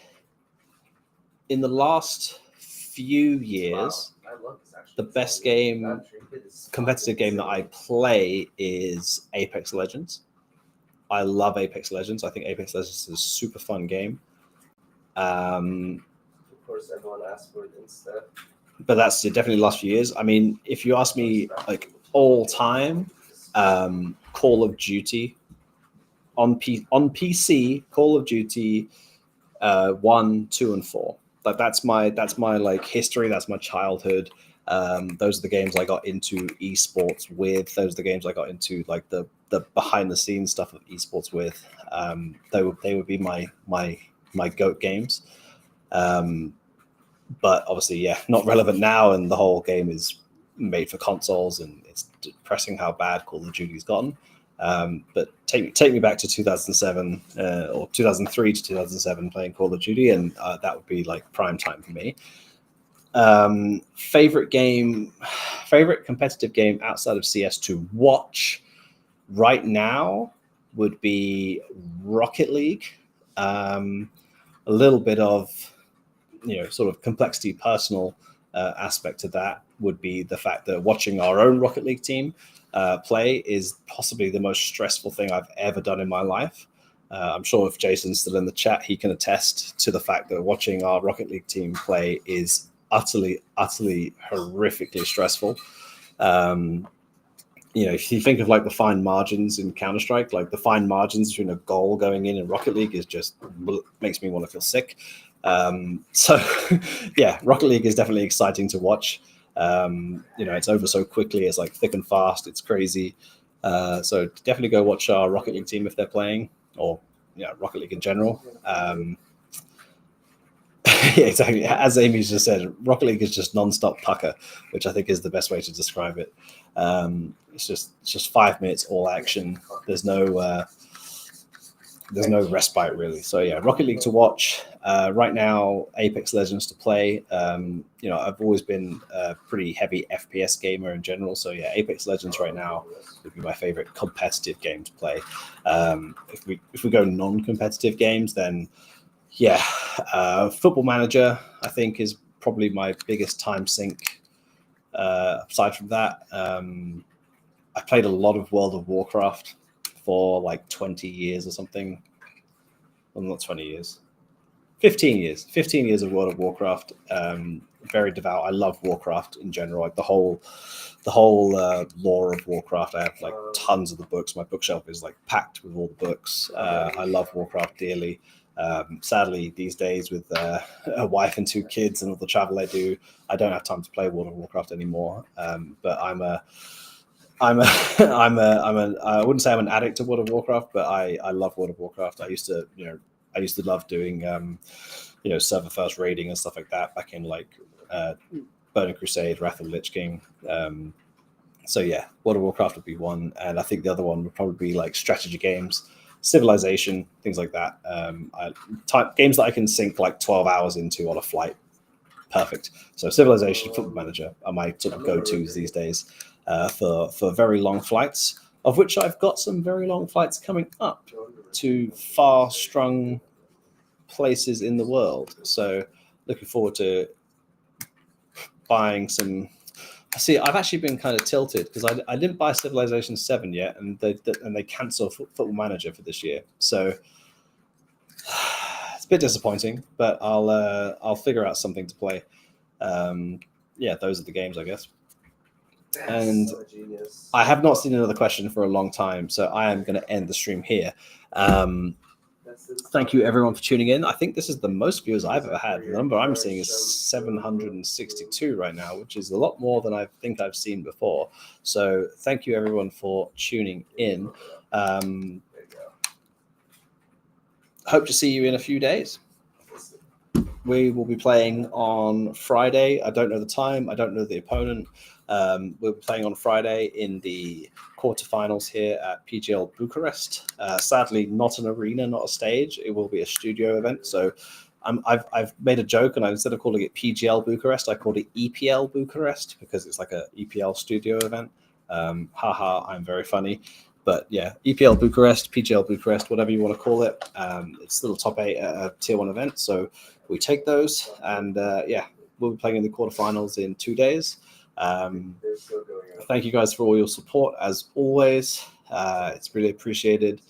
in the last few years, the best competitive game that I play is Apex Legends. I love Apex Legends. I think Apex Legends is a super fun game. Of course, everyone asks for it instead. But that's definitely the last few years. I mean, if you ask me like all time, Call of Duty on PC, Call of Duty 1, 2, and 4. Like that's my like history. That's my childhood. Those are the games I got into esports with. Those are the games I got into like the behind the scenes stuff of esports with. They would be my GOAT games. But obviously, yeah, not relevant now, and the whole game is made for consoles, and it's depressing how bad Call of Duty's gotten. But take me back to 2007 or 2003 to 2007 playing Call of Duty, and that would be like prime time for me. Favorite competitive game outside of CS to watch right now would be Rocket League. A little bit of, sort of complexity, personal aspect to that would be the fact that watching our own Rocket League team play is possibly the most stressful thing I've ever done in my life. I'm sure if Jason's still in the chat, he can attest to the fact that watching our Rocket League team play is utterly horrifically stressful. If you think of like the fine margins in Counter-Strike, like the fine margins between a goal going in Rocket League is just makes me want to feel sick. So yeah, Rocket League is definitely exciting to watch. It's over so quickly. It's like thick and fast. It's crazy. So definitely go watch our Rocket League team if they're playing, or Rocket League in general. Yeah, exactly. As Amy's just said, Rocket League is just non-stop pucker, which I think is the best way to describe it. It's just 5 minutes all action. There's no respite really. So yeah, Rocket League to watch. Right now, Apex Legends to play. I've always been a pretty heavy FPS gamer in general. So yeah, Apex Legends right now would be my favorite competitive game to play. If we go non-competitive games, then yeah, Football Manager I think is probably my biggest time sink. Aside from that, I played a lot of World of Warcraft for like 20 years or something. Well, not 20 years. 15 years. 15 years of World of Warcraft. Very devout. I love Warcraft in general. Like the whole lore of Warcraft. I have like tons of the books. My bookshelf is like packed with all the books. I love Warcraft dearly. Sadly, these days with a wife and 2 kids and all the travel I do, I don't have time to play World of Warcraft anymore. But I wouldn't say I'm an addict to World of Warcraft, but I love World of Warcraft. I used to love doing server first raiding and stuff like that back in like Burning Crusade, Wrath of the Lich King. So yeah, World of Warcraft would be one, and I think the other one would probably be like strategy games, Civilization, things like that. Games that I can sink like 12 hours into on a flight. Perfect. So Civilization, Football Manager are my sort of go-tos these days for very long flights, of which I've got some very long flights coming up to far-strung places in the world. So looking forward to buying some. See, I've actually been kind of tilted because I didn't buy Civilization 7 yet, and they cancelled Football Manager for this year. So it's a bit disappointing, but I'll figure out something to play. Yeah, those are the games, I guess. And I have not seen another question for a long time, so I am going to end the stream here. Thank you everyone for tuning in. I think this is the most viewers I've ever had. The number I'm seeing is 762 right now, which is a lot more than I think I've seen before. So thank you everyone for tuning in. Hope to see you in a few days. We will be playing on Friday. I don't know the time. I don't know the opponent. We'll be playing on Friday in the quarterfinals here at PGL Bucharest. Sadly, not an arena, not a stage. It will be a studio event. So I've made a joke, and instead of calling it PGL Bucharest, I called it EPL Bucharest because it's like a EPL studio event. Haha, I'm very funny. But yeah, EPL Bucharest, PGL Bucharest, whatever you want to call it. It's still a top 8 tier 1 event. So we take those, and yeah, we'll be playing in the quarterfinals in 2 days. Thank you guys for all your support as always. It's really appreciated.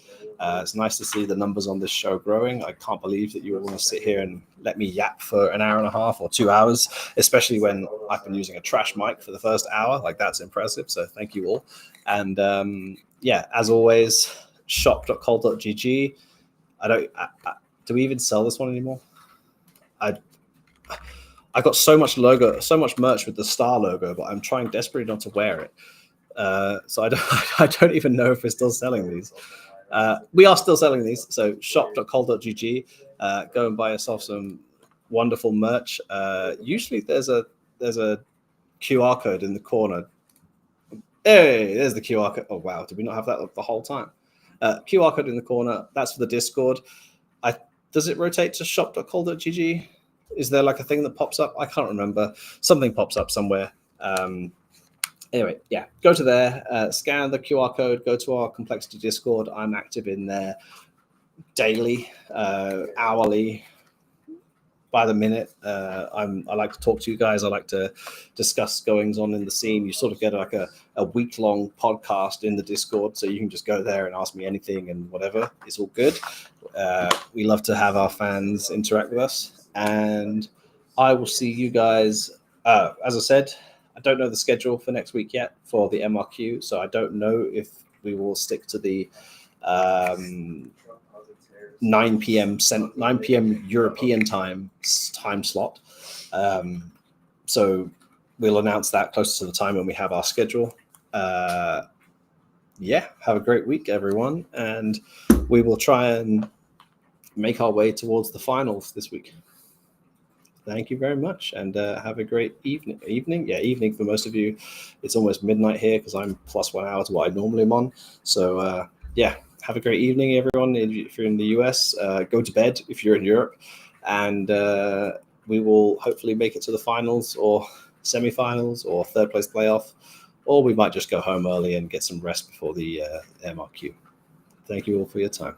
It's nice to see the numbers on this show growing. I can't believe that you all want to sit here and let me yap for an hour and a half or 2 hours, especially when I've been using a trash mic for the first hour. Like, that's impressive. So thank you all. And yeah, as always, shop.col.gg. Do we even sell this one anymore? I got so much merch with the star logo, but I'm trying desperately not to wear it. So I don't even know if we're still selling these. We are still selling these. So shop.col.gg. Go and buy yourself some wonderful merch. Usually there's a QR code in the corner. Hey, there's the QR code. Oh wow, did we not have that the whole time? QR code in the corner. That's for the Discord. Does it rotate to shop.col.gg? Is there like a thing that pops up? I can't remember. Something pops up somewhere. Anyway, yeah, go to there, scan the QR code, go to our Complexity Discord. I'm active in there daily, hourly, by the minute. I like to talk to you guys. I like to discuss goings on in the scene. You sort of get like a week-long podcast in the Discord, so you can just go there and ask me anything and whatever. It's all good. We love to have our fans interact with us, and I will see you guys. As I said, I don't know the schedule for next week yet for the MRQ, so I don't know if we will stick to the 9 p.m. European time slot. So we'll announce that closer to the time when we have our schedule. Yeah, have a great week, everyone, and we will try and make our way towards the finals this week. Thank you very much, and have a great evening. Evening for most of you. It's almost midnight here because I'm plus 1 hour to what I normally am on. So yeah, have a great evening, everyone. If you're in the US, go to bed if you're in Europe, and we will hopefully make it to the finals or semifinals or third place playoff, or we might just go home early and get some rest before the MRQ. Thank you all for your time.